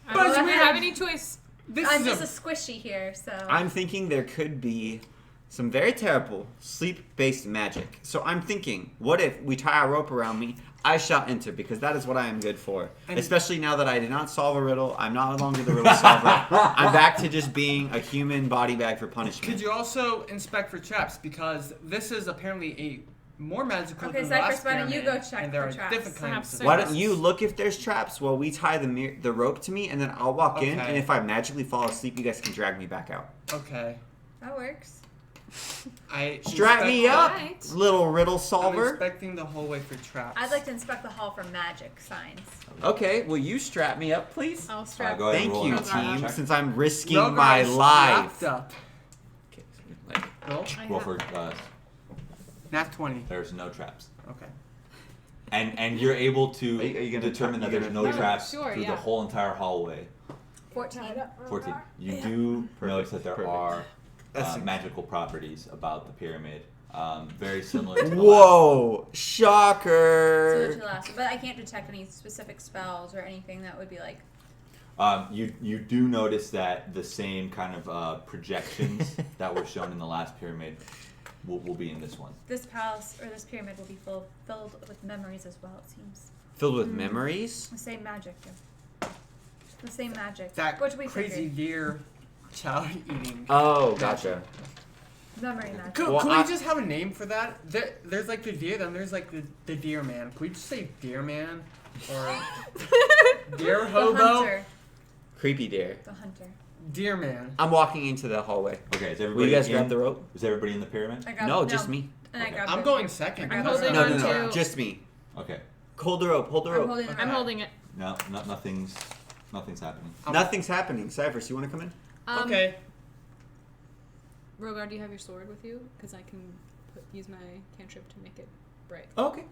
I don't But think we we have- have any choice. This I'm is just a. a squishy here, so. I'm thinking there could be some very terrible sleep-based magic. So I'm thinking, what if we tie a rope around me? I shall enter, because that is what I am good for. And- Especially now that I did not solve a riddle. I'm no longer the riddle solver. I'm back to just being a human body bag for punishment. Could you also inspect for traps? Because this is apparently a more magical Okay, than the last Cyphrus, why don't you pyramid, go check and there for are traps? different Perhaps kinds of so. Why don't you look if there's traps while we tie the rope to me, and then I'll walk in, Okay. and if I magically fall asleep, you guys can drag me back out. Okay. That works. I Strap me inspect- up, Right. little riddle I'm solver. inspecting the hallway for traps. I'd like to inspect the hall for magic signs. Okay, will you strap me up, please? I'll strap. go ahead and Thank roll you, an team, check. since I'm risking Rhogar my is life. strapped up. Okay, like, Roll. I Roll have- for Nat 20. there's no traps. Okay. And you're able to Are you gonna determine try- that you're there's gonna no do traps Sure, through yeah. the whole entire hallway. 14. 14. You do notice that there Perfect. are That's- magical properties about the pyramid, very similar to the Whoa! So the Shocker! two last. But I can't detect any specific spells or anything that would be like. You do notice that the same kind of projections that were shown in the last pyramid will be in this one. This palace or this pyramid will be filled with memories as well, it seems. Filled with memories? The same magic, yeah. The same magic. That Which we crazy figured. deer chow eating. Oh, gotcha. Memory magic. Could, Well, could I- we just have a name for that? There's like the deer, then there's like the deer man. Could we just say deer man? Or deer The hobo? hunter. Creepy deer. The hunter. Deer man. I'm walking into the hallway. Okay, is Will everybody you guys in? grab the rope? Is everybody in the pyramid? I grabbed, No, just me. And I Okay. grabbed I'm the- going second. I'm because holding No, I'm- no, on no. to- Just me. Okay. Hold the rope. Hold the I'm rope. holding the I'm rope. holding it. No, nothing's happening. Nothing's happening. Cyphrus, you want to come in? Okay. Rhogar, do you have your sword with you? Because I can use my cantrip to make it bright. Oh, okay.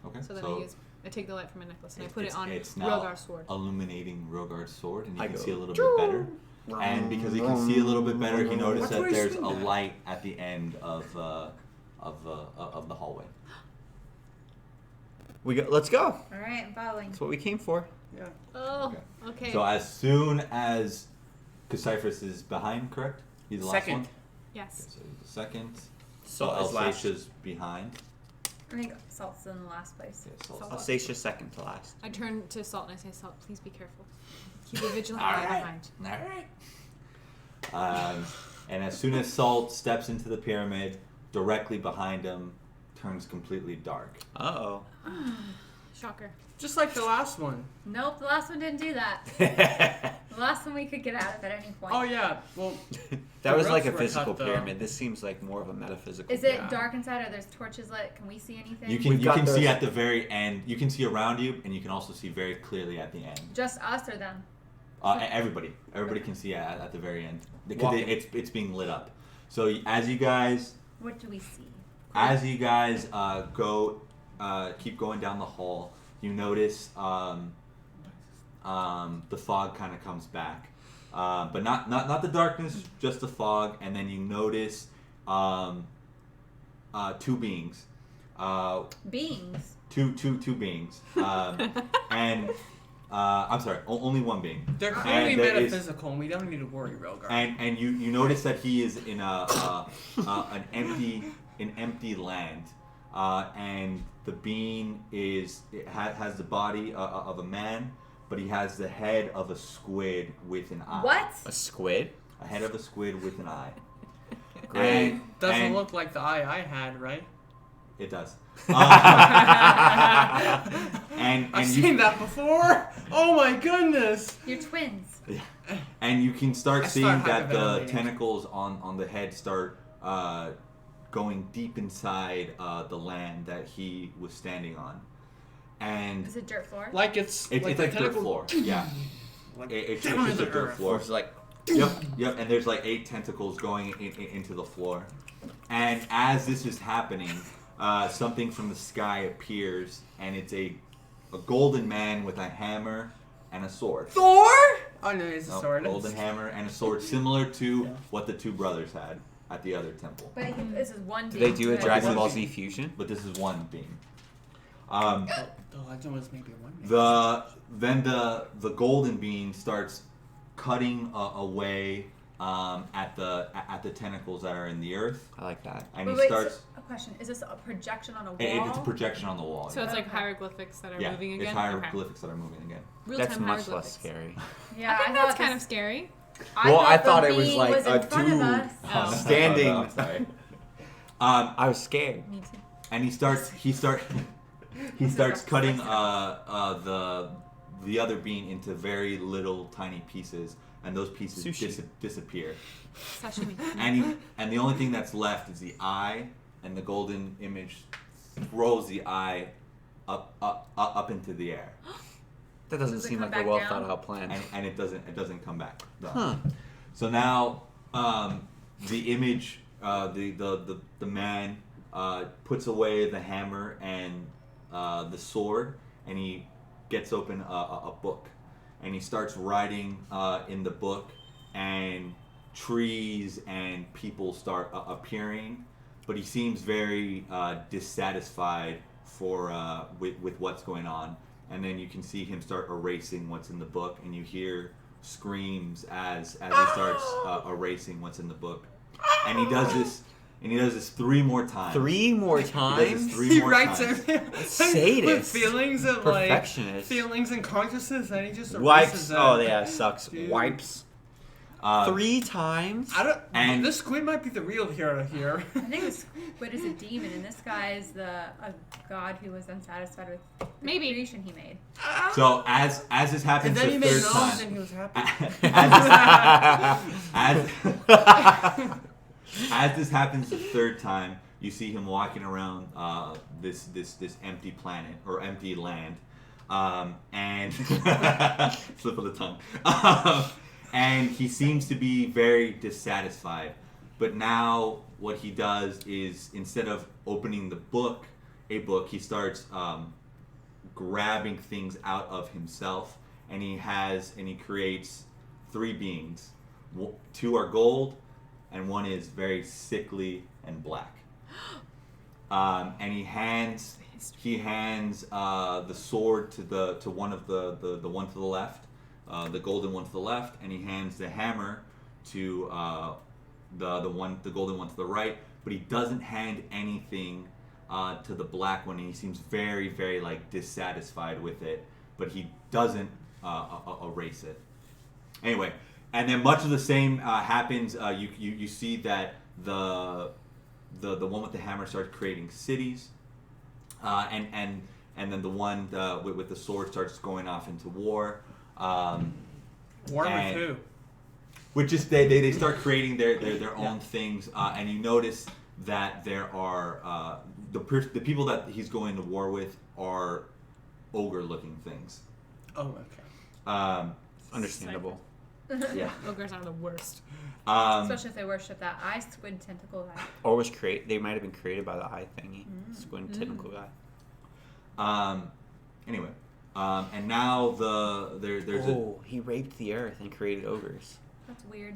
Okay. So then so I take the light from my necklace and I it- put it on it's now Rhogar's sword. illuminating Rhogar's sword, and you I can go, see a little bit better. And because he can see a little bit better, he noticed What's that where he's there's a seeing that? light at the end of the hallway. Let's go. All right, I'm following. That's what we came for. Yeah. Oh, okay. So as soon as, because Cyphrus is behind, correct? He's the last Second. one. Okay, Yes. so he's the second. So So is last. Elseisha's behind. I think Salt's in the last place. Yeah, Salt's Salt. last. Alsatia second to last. I turn to Salt and I say, Salt, please be careful. Keep a vigilant All eye right. behind. All right. And as soon as Salt steps into the pyramid, directly behind him turns completely dark. Uh-oh. Shocker. Just like the last one. Nope, the last one didn't do that. The last one we could get out of at any point. Oh yeah. Well, That The was like a ropes were physical cut, though. pyramid. This seems like more of a metaphysical Is it pyramid. dark inside? Are there's torches lit? Can we see anything? You can We've got see those- at the very end. You can see around you, and you can also see very clearly at the end. Just us or them? Everybody can see at the very end because Walking. it's being lit up. So as you guys What do we see? go keep going down the hall, you notice the fog kind of comes back, but not the darkness, just the fog, and then you notice two beings, Beings. two beings, and I'm sorry, only one being. they're clearly And there is- metaphysical, and we don't need to worry, Rhogar. And you notice that he is in an empty land, and the being has the body of a man, but he has the head of a squid with an eye. What? A squid? A head of a squid with an eye. Great. Doesn't look like the eye I had, right? It does. And I've you, seen that before. Oh my goodness. You're twins. and you can start I seeing start that the hyperventilating. tentacles on the head start going deep inside the land that he was standing on, and Is it dirt floor? Like it's it's the like dirt tentacle- floor. Yeah, Like it's down just in a the dirt earth. floor. It's like, Yep, and there's like 8 tentacles going into the floor. And as this is happening, something from the sky appears, and it's a golden man with a hammer and a sword. Thor? Oh no, it's a No, sword. golden hammer and a sword, similar to what the two brothers had at the other temple. But this is one do being. they do a right? Dragon is- Ball Z fusion? But this is one being. The legend was maybe one. Then the golden being starts cutting away at the tentacles that are in the earth, I like that. and Wait, he wait, starts. so- a question. Is this a projection on a wall? It's a projection on the wall. So it's like Okay. hieroglyphics that are yeah, moving it's again? hieroglyphics that are moving again. Real That's time much less hieroglyphics. scary. Yeah, I think thought that's kind this- of scary. Well, I thought the it was being like was in a front of dude. us. Oh. Standing. Oh, no, sorry. I was scared. Me too. And he starts cutting the other being into very little tiny pieces, and those pieces Sushi. disappear. Sashimi. And the only thing that's left is the eye, and the golden image throws the eye up into the air, That doesn't Does it seem come like a back well down? thought out plan. and it doesn't come back. No. Huh. So now the image, the man puts away the hammer and the sword, and he gets open a book, and he starts writing in the book, and trees and people start appearing, but he seems very dissatisfied with what's going on, and then you can see him start erasing what's in the book, and you hear screams as he starts erasing what's in the book, and he does this 3 more times. 3 more He does times? this 3 He more writes times. everything Sadist. with feelings of like Perfectionist. feelings and consciousness, and he just erases Wipes. them. Oh, yeah, sucks. Dude. Wipes. 3 times? I don't. And- this squid might be the real hero here. I think this squid is a demon, and this guy is a god who was unsatisfied with the Maybe. creation he made. So as this And happens then the he made third those, time, and he was happy. as this happens the third time, you see him walking around this empty planet or empty land, and slip of the tongue, and he seems to be very dissatisfied. But now what he does is, instead of opening a book, he starts grabbing things out of himself, and he creates 3 beings. 2 are gold, and 1 is very sickly and black. And he hands the sword to one of the one to the left, the golden one to the left, and he hands the hammer to the golden one to the right. But he doesn't hand anything to the black one, and he seems very, very like dissatisfied with it. But he doesn't erase it. Anyway, and then much of the same happens. You see that the one with the hammer starts creating cities, and then the one with the sword starts going off into war. War with who? Which is they start creating their own things, and you notice that there are the people that he's going to war with are ogre-looking things. Oh, okay. Understandable. Yeah. Ogres are the worst. Especially if they worship that eye squid tentacle guy. Or they might have been created by the eye thingy. Squint tentacle guy. Anyway, and now there's he raped the earth and created ogres. That's weird.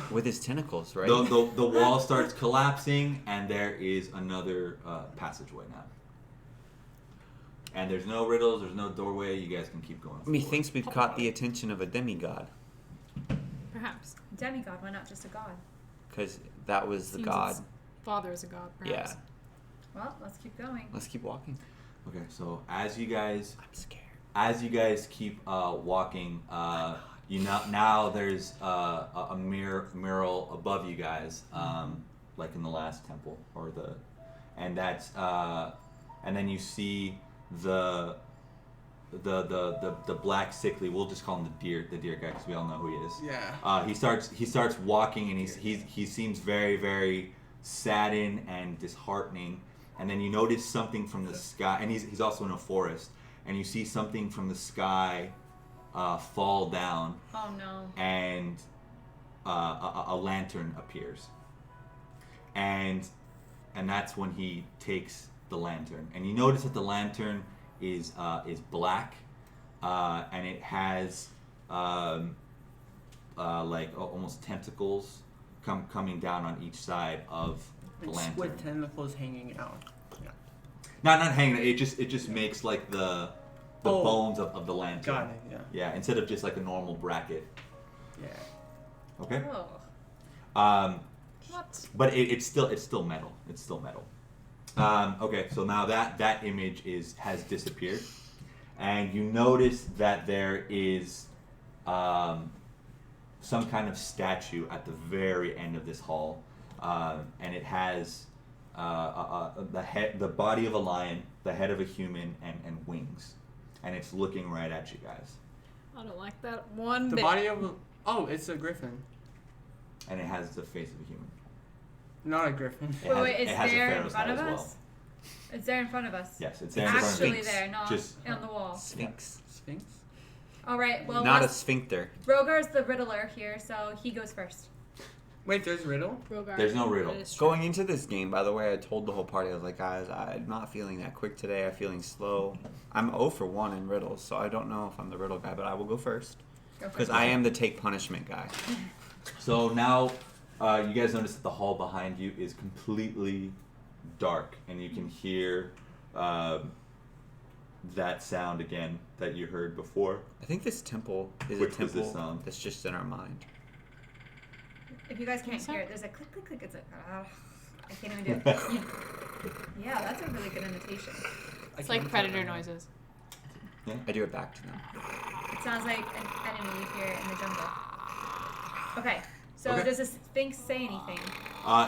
With his tentacles, right? the wall starts collapsing, and there is another passageway now. And there's no riddles, there's no doorway. You guys can keep going. Methinks we've caught the attention of a demigod. Perhaps. Demigod, why not just a god? Because that was the Seems god. its father is a god, perhaps. Yeah. Well, let's keep going. Let's keep walking. Okay, so as you guys I'm scared. keep walking, now there's a mural above you guys, like in the last temple, and that's and then you see the black sickly. We'll just call him the deer guy because we all know who he is. Yeah. He starts walking, and he seems very, very saddened and disheartening. And then you notice something from the sky, and he's also in a forest, and you see something from the sky fall down. Oh no. And a lantern appears, and that's when he takes the lantern, and you notice that the lantern is black, and it has like almost tentacles coming down on each side of the And lantern. squid tentacles hanging out. Yeah. Not hanging. It just makes like the Oh. bones of the lantern. Got it. Yeah. Yeah, instead of just like a normal bracket. Yeah. Okay. Oh. What? But it's still metal. It's still metal. Okay, so now that image has disappeared, and you notice that there is some kind of statue at the very end of this hall, and it has the body of a lion, the head of a human, and wings, and it's looking right at you guys, I don't like that one The bit. body of it's a griffin, and it has the face of a human. not a griffin. Wait, It it's has a there in pharaoh's front head of as us? well. It's there in front of us. Yes, it's there in front of you. Actually there, not Just- on the wall. Sphinx. Sphinx. Alright, well, Not a sphincter. Rhogar's the riddler here, so he goes first. Wait, there's riddle. Rhogar. There's no riddle. That is true. Going into this game, by the way, I told the whole party, I was like, guys, I'm not feeling that quick today. I'm feeling slow. I'm 0 for 1 in riddles, so I don't know if I'm the riddle guy, but I will go first. Go Because first. I am the take punishment guy. So now, you guys notice that the hall behind you is completely dark, and you can hear that sound again that you heard before. I think this temple is Which a was this temple sound? that's just in our mind. If you guys can't What's hear that? it, there's a click, click, click. It's like, I can't even do it. Yeah, that's a really good imitation. It's like predator noises. I do it back to them. It sounds like an enemy you hear in the jungle. Okay, so Okay. does the Sphinx say anything?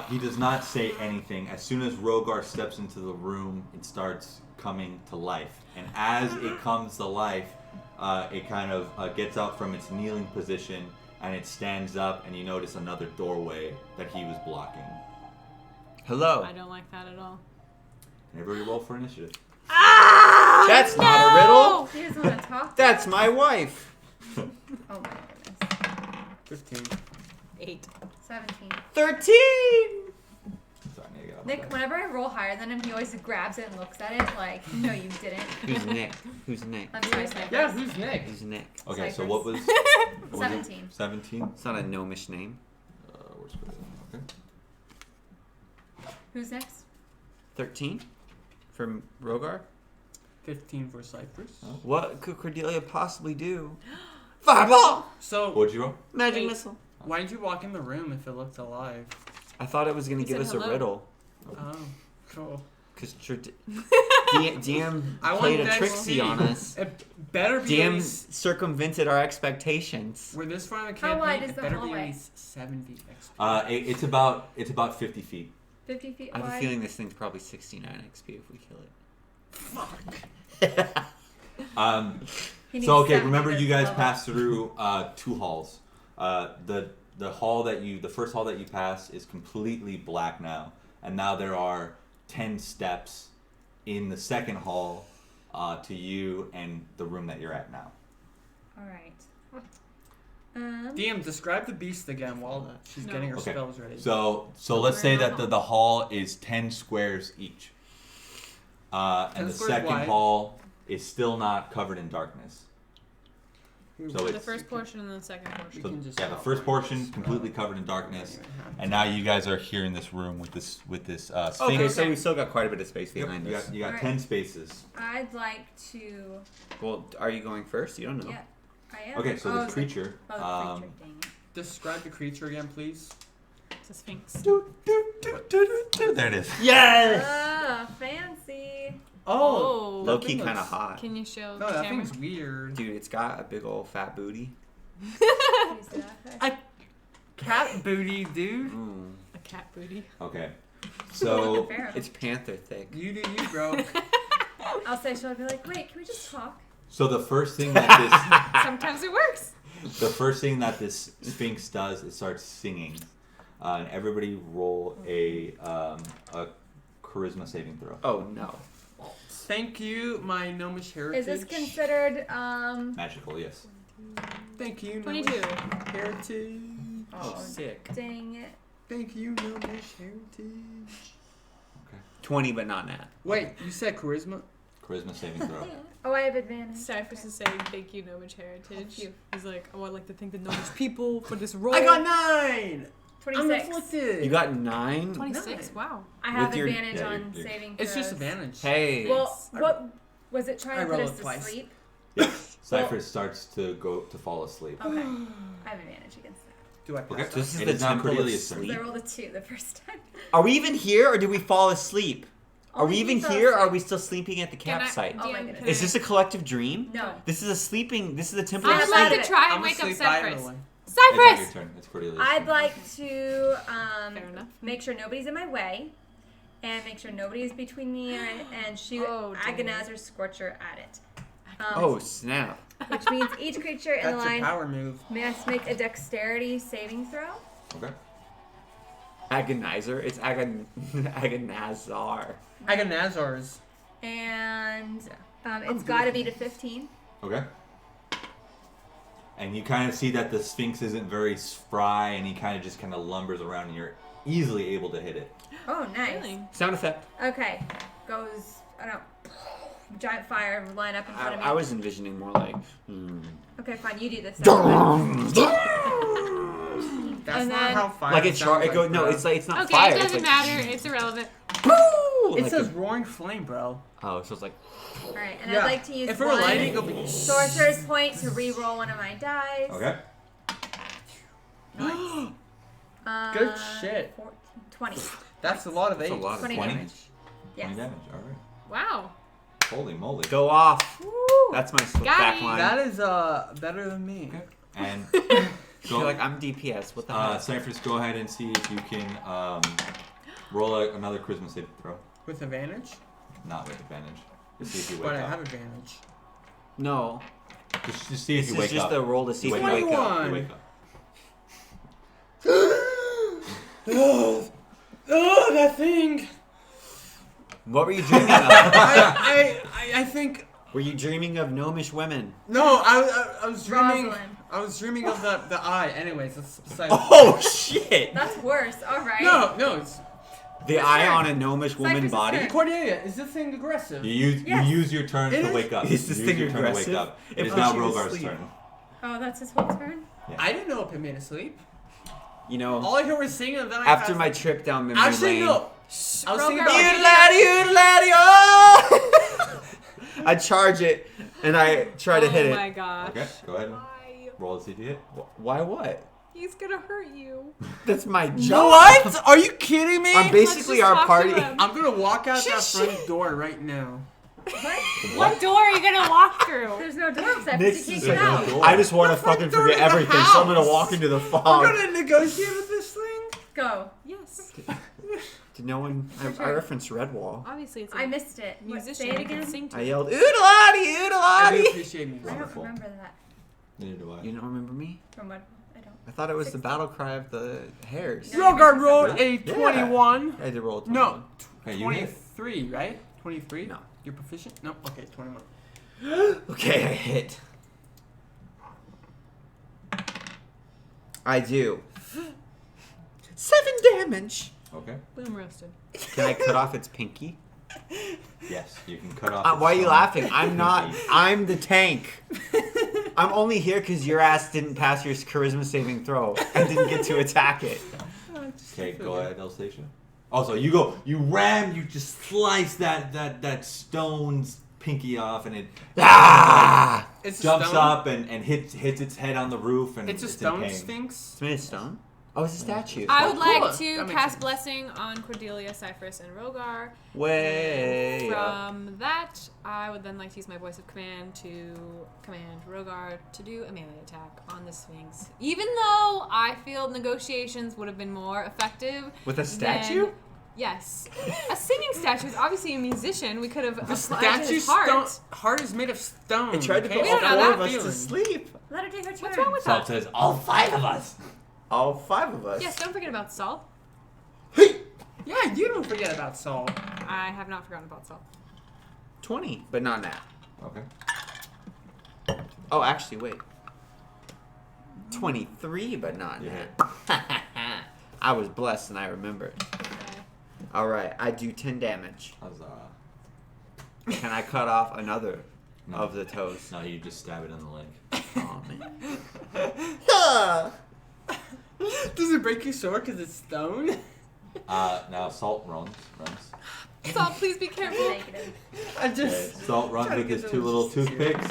He does not say anything. As soon as Rhogar steps into the room, it starts coming to life. And as it comes to life, it kind of gets out from its kneeling position, and it stands up, and you notice another doorway that he was blocking. Hello. I don't like that at all. Everybody roll for initiative. That's not a riddle. He doesn't want to talk. That's my wife. Oh my goodness. 15. 8. 17. 13. Sorry, I gotta get off Nick, that. whenever I roll higher than him, he always grabs it and looks at it like, no, you didn't. Who's Nick? Who's Nick? I'm sorry, Cyphrus. Yeah, who's Nick? Who's Nick? Okay, so Cyphrus. what was What was it? 17. 17. It's not a gnomish name. Where's Cordelia? Okay. Who's next? 13 from Rhogar. 15 for Cyphrus. Oh. What could Cordelia possibly do? Fireball! So, What'd you roll? Magic Wait. missile. why did you walk in the room if it looked alive? I thought it was going He to give said us a hello. riddle. Oh, cool. Because DM I want played a that tricksy to on see. us. It better be DM at least, circumvented our expectations. we're this far in the How campaign, wide is it the better be hallway? at least 70 XP. It's about 50 feet. 50 feet I have a wide. feeling this thing's probably 69 XP if we kill it. Fuck. He needs So okay, 70 remember this you guys level. passed through 2 halls. The hall the first hall that you passed is completely black now, and now there are 10 steps in the second hall to you and the room that you're at now. Alright. DM, describe the beast again while she's No. getting her Okay. spells ready. So let's say that the hall is 10 squares each, 10 and the squares second wide. hall is still not covered in darkness. So The it's first portion and the second portion. So, can just yeah, the help first with portion this. completely covered in darkness, You don't even have and now you guys are here in this room with this sphinx. Okay, so Okay. we still got quite a bit of space Yep, behind you us. got, you got Alright. 10 spaces. I'd like to. Well, are you going first? You don't know. Yeah, I am. Okay, so oh, the creature. Oh, the creature. Dang it. Describe the creature again, please. It's a sphinx. There it is. Yes! Oh, fancy. Oh. Low key thing kind of looks- hot. Can you show No, the that camera? thing's weird. Dude, it's got a big old fat booty. Can you see that? Cat booty, dude. Mm. A cat booty. Okay, Like a so pharaoh. It's panther thick. You do you, bro. I'll say she'll be like, wait, can we just talk? the first thing that Sometimes it works. this sphinx does is starts singing, and everybody roll a charisma saving throw. Oh no. Thank you, my gnomish heritage. Is this considered, Magical, yes. Thank you, 22. gnomish heritage. Oh, sick. dang it. Thank you, gnomish heritage. 20, but not nat. Wait, you said charisma? Charisma saving throw. Oh, I have advantage. Cyphrus is saying thank you, Gnomish Heritage. He's like, oh, I'd like to thank the Gnomish people for this role. I got 9. I'm 26. afflicted. You got 9? 26. Wow. I have With your- advantage yeah, on you're- saving It's just throws. advantage. Hey. Well, what was it trying I to put rolled us it to twice. sleep? Cypher starts to fall asleep. Okay. I have advantage against that. Do I pass Okay, that? This is it the is now temple of Cordelia's turn. sleep. I rolled a 2 the first time. Are we even here or did we fall asleep? Are Only we even he fell here or are asleep. we still sleeping at the Can I- campsite? Oh my DM, goodness. can Is this a collective dream? No. This is the temple I of would Snap like out sleep. of to it. try and I'm wake up asleep either Cyphrus. way. It's not Cyphrus! your turn. It's Cordelia's I'd turn. like to Fair enough. make sure nobody's in my way and make sure nobody is between me and shoot Oh, dear. Agonize or Scorcher at it. Oh, snap. Which means each creature in the That's a line power move. must make a dexterity saving throw. Okay. Agonizer? It's Agonazar. I got Nazars. And it's got to be to 15. Okay. And you kind of see that the Sphinx isn't very spry, and he kind of lumbers around, and you're easily able to hit it. Oh, nice. Really? Sound effect. Okay. Goes, I don't know, giant fire line up in front of me. I was envisioning more like. Okay, fine. You do this. That's And not then- how fire Like it sounds it goes. No, bro. it's like it's not Okay, fire. it it's doesn't like, matter. It's irrelevant. It like says a- roaring flame, bro. Oh, so it's like. Alright, and Yeah. I'd like to use If we're one lighting, it'll be. sorcerer's point to re-roll one of my dice. Okay. Good shit. 14, 20. That's a lot of That's a eight. lot of 20 20? damage. 20 Yes. damage. All right. Wow. Holy moly. Go off. Woo! That's my Got back me. line. That is better than me. Okay. And You're like I'm DPS. What the heck? Cypherus, go ahead and see if you can roll another charisma saving throw. With advantage? Not with advantage. Just see if you But wake I up. have advantage. No. Just see if This you is wake just up. a roll to see You if wake you up. wake up. 21. You wake up. Oh, that thing! What were you dreaming of? I think. Were you dreaming of gnomish women? No, I was dreaming. Rosalind. I was dreaming of the eye. Anyways, that's beside. Oh shit! That's worse. Alright. No, it's The eye on a gnomish woman Cypher's body. turn. Cordelia. Is this thing aggressive? You Yes. use your turn It to is- wake up. Is this You thing use your turn to aggressive? wake up. It If is now she was Rhogar's asleep. turn. Oh, that's his whole turn? Yeah. I didn't know it put me to sleep. You know, All I heard was singing, and then I after passed my out. trip down memory Actually, lane. no. I was thinking about You laddie, oh! I charge it and I try to hit Oh it. my gosh. Okay, go ahead. Why? Roll to see if you hit. Why what? He's gonna hurt you. That's my job. What? Are you kidding me? I'm basically Let's just our talk party. to him. I'm gonna walk out that front door right now. What door are you gonna walk through? There's no door because I have Nick's to kick just it like, out. door. I just want to The front fucking door forget to the everything, so I'm gonna house. walk into the I'm fog. gonna negotiate with this thing. Go. Yes. Did no one? I referenced Redwall. Obviously, it's a I missed it. What, musician. say it You can again. sing to I it. yelled, "Oodalati, I do oodalati!" appreciate music. I don't Wonderful. remember that. Neither do I. You don't remember me? From what? I don't. I thought it was the battle cry of the hares. No. Rhogar rolled a Yeah. 21. I did roll a 21. No, Okay, you hit. 23, right? 23? No. You're proficient? No? Okay, 21. Okay, I hit. I do. 7 damage. Okay. Boom roasted. Can I cut off its pinky? Yes, you can cut off. its Why are you thumb. laughing? I'm not. Pinky. I'm the tank. I'm only here because your ass didn't pass your charisma saving throw and didn't get to attack it. Okay, go ahead, Elseisha. Oh, so you go, you ram, you just slice that stone's pinky off, and it Ah! It's a jumps stone? up and hits its head on the roof, and It's a in stone pain. sphinx? It's made of stone? Oh, it's a statue. I would cool. like That to makes cast sense. blessing on Cordelia, Cyphrus, and Rhogar. Way up. From that, I would then like to use my voice of command to command Rhogar to do a melee attack on the Sphinx. Even though I feel negotiations would have been more effective. With a statue? than- yes. A singing statue is obviously a musician. We could have The applied statue his heart. heart is made of stone. I tried to okay? put We all don't know 4 that of us to feeling. sleep. Let her take her turn. What's wrong with Salt that? says, all 5 of us. All 5 of us. Yes, don't forget about Salt. Yeah, you don't forget about Saul. I have not forgotten about Salt. 20, but not now. Okay. Oh, actually, wait. 23, but not You now. hit. I was blessed and I remembered. Okay. Alright, I do 10 damage. Huzzah. Can I cut off another No. of the toes? No, you just stab it in the leg. Oh, man. Does it break your sword because it's stone? Now Salt runs. Salt, please be careful. Negative. I Okay, just. Salt runs trying to with get his 2 little those toothpicks.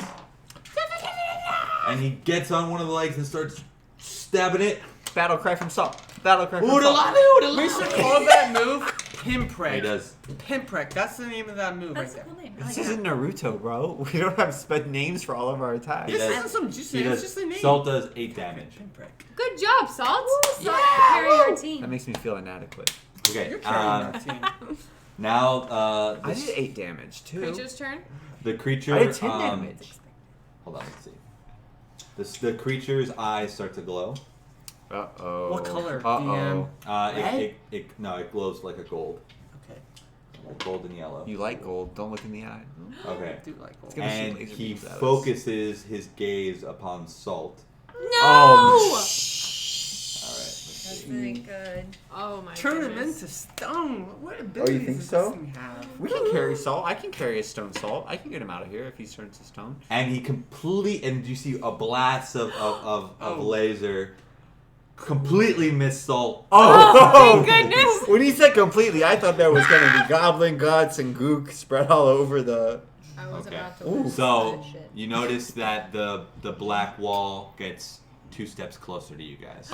And he gets on one of the legs and starts stabbing it. Battle cry from Salt. Battle cry from Oodalali, Salt. We should call that move Pimprek. He does. Pimprek. That's the name of that move That's a right cool there. name. I This like isn't that. Naruto, bro. We don't have names for all of our attacks. He This does. isn't some juicy. He It's does. just a name. Salt does 8 damage. Pimprek. Good job, Salt. So carry our team. That makes me feel inadequate. Okay. You're carrying that team. Now I did 8 damage, too. Creature's turn. the creature. I did 10 damage. Hold on. Let's see. The creature's eyes start to glow. Uh-oh. What color? Uh-oh. Red? It glows like a gold, Okay. like gold and yellow. You like gold. Don't look in the eye. Okay. I do like gold. gonna shoot And laser he beams at us. focuses his gaze upon Salt. No. All right. Let's That's see. really good. Oh my Turn him goodness. into stone. What abilities think does so? this thing have? We can carry Salt. I can carry a stone Salt. I can get him out of here if he turns to stone. And he and you see a blast of Oh. laser completely miss Salt. Oh, thank goodness. When he said completely, I thought there was going to be goblin guts and gook spread all over the... I was Okay. about to Ooh. lose So that shit. you notice that the black wall gets 2 steps closer to you guys.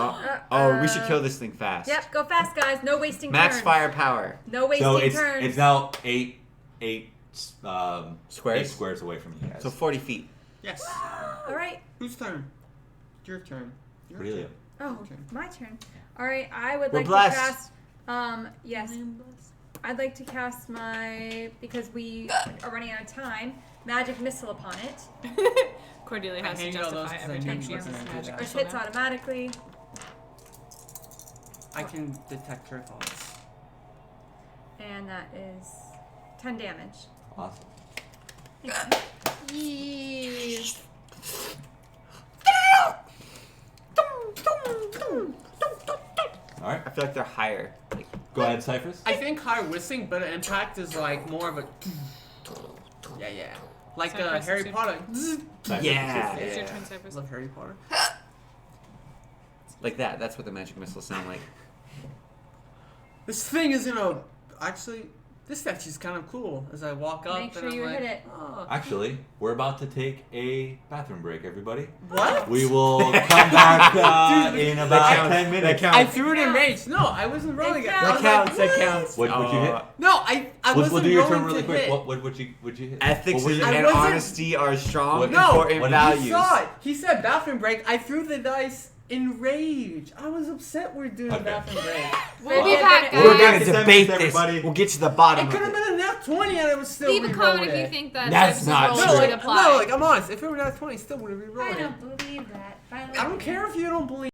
we should kill this thing fast. Yep, go fast, guys. No wasting Max turns. firepower. No wasting So turns. it's now eight Squares? 8 squares away from you guys. So 40 feet. Yes. All right. Whose turn? Your turn. Your Cordelia. turn. Oh, Okay. my turn. All right. I would We're like blessed. to cast. Yes. I'd like to cast because we are running out of time. Magic missile upon it, Cordelia I has to hated all those justify 'cause every I knew time you she wasn't uses gonna do magic. that. which hits automatically, I can detect her thoughts. and that is 10 damage. Awesome. Yes. All right. I feel like they're higher. Like, Go ahead, Cyphrus. I think high whistling, but impact is like more of a. Yeah. Like Cyphrus, Harry it's your Potter. Cyphrus, Yeah. it's It's your your turn, I Cyphrus. love Harry Potter. Like that. That's what the magic missiles sound like. This thing is, actually, this statue's kind of cool. As I walk up, Make and sure I'm you like, hit it. "Oh." Actually, we're about to take a bathroom break, everybody. What? We will come back in about counts. 10 minutes. That counts. I threw it in range. No, I wasn't rolling it. counts. I That was counts. like, That "What?" counts. What'd you hit? No, I We'll wasn't do your rolling turn really to quick. hit. What'd you hit? Ethics What was and it? I wasn't- honesty are strong, What- No, important what- values. He saw it. He said bathroom break. I threw the dice in rage. I was upset we're doing Okay. bathroom break. We'll be Yeah, back, but- We're guys. gonna Back to debate 7 this. everybody. We'll get to the bottom It of could have it. been a nat 20 and it was still Leave a re-rolled comment if you it. think that That's Cyphrus' not roll true. No, should like, apply. no, like I'm honest. If it were nat 20, still would have I re-rolled it. don't believe that. I don't care if you don't believe.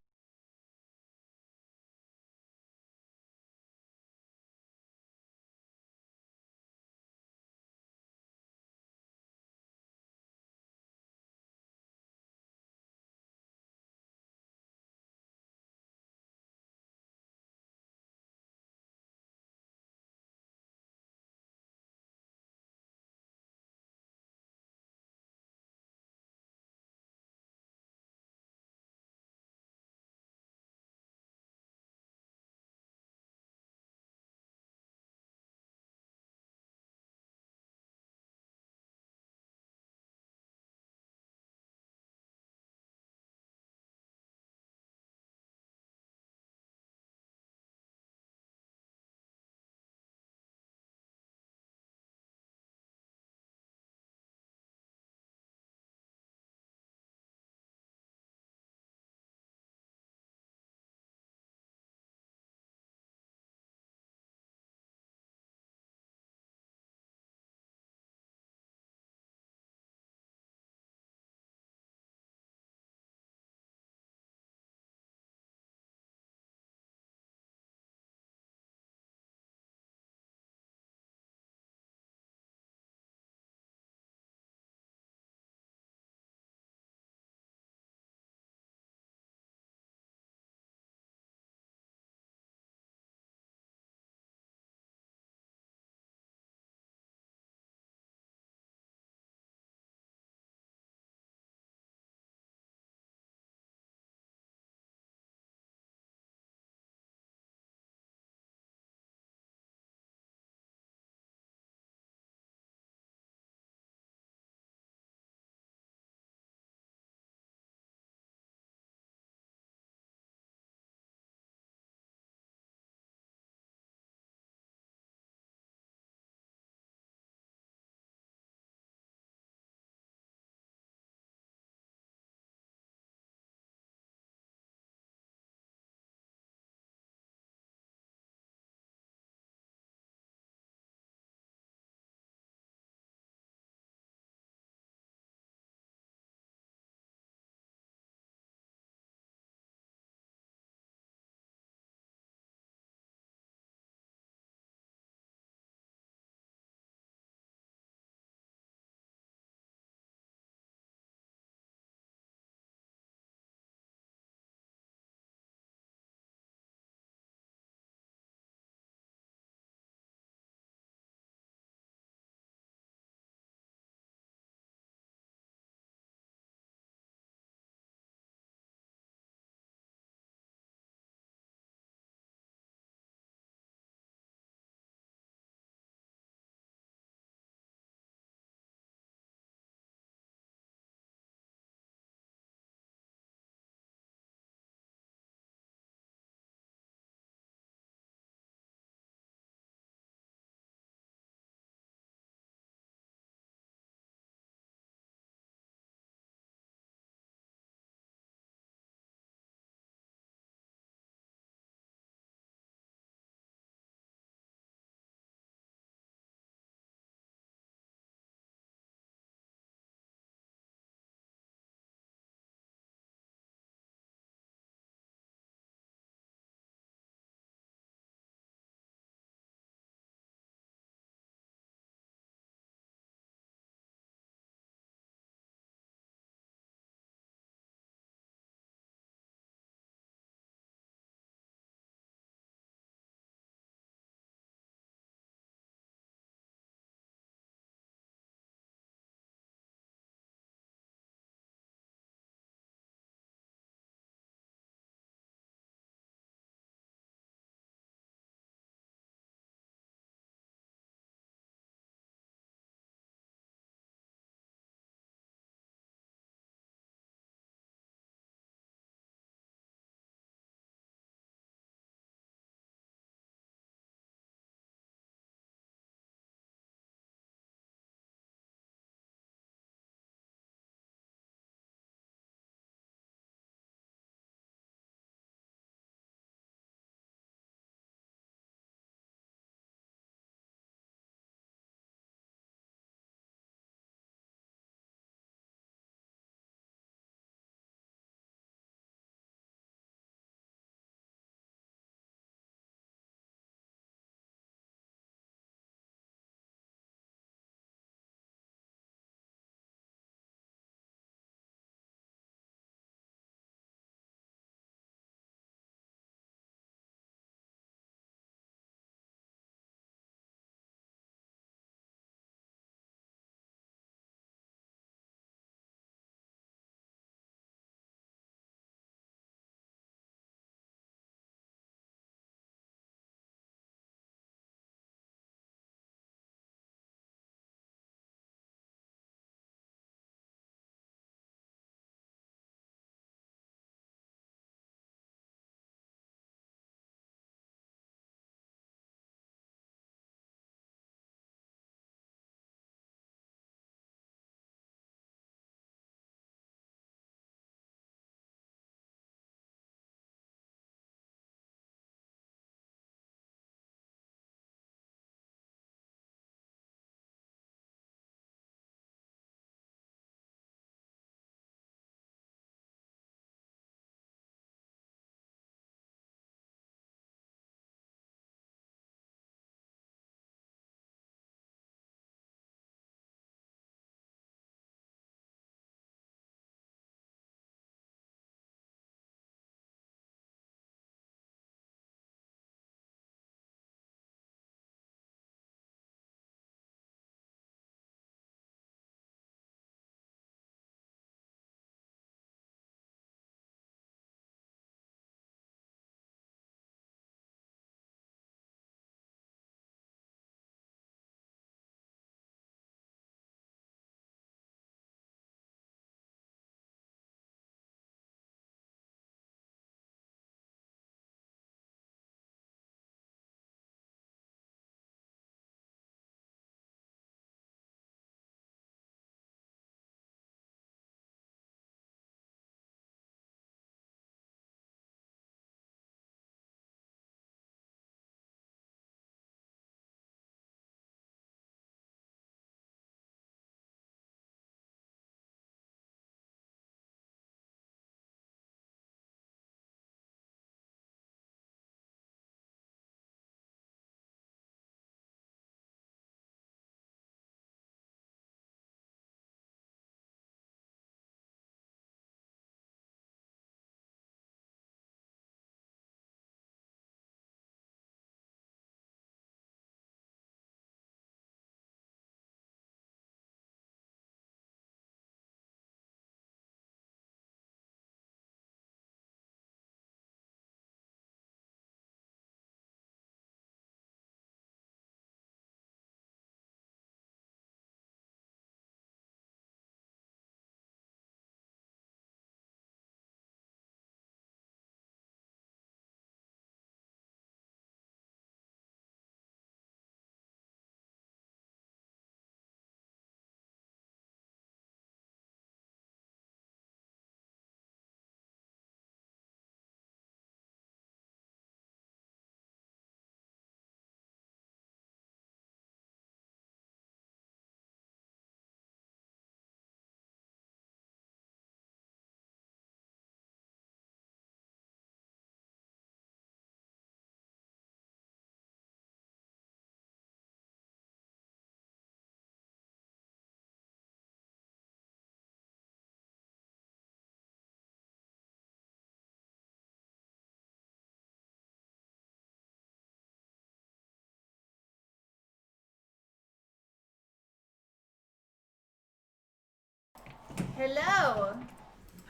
Hello.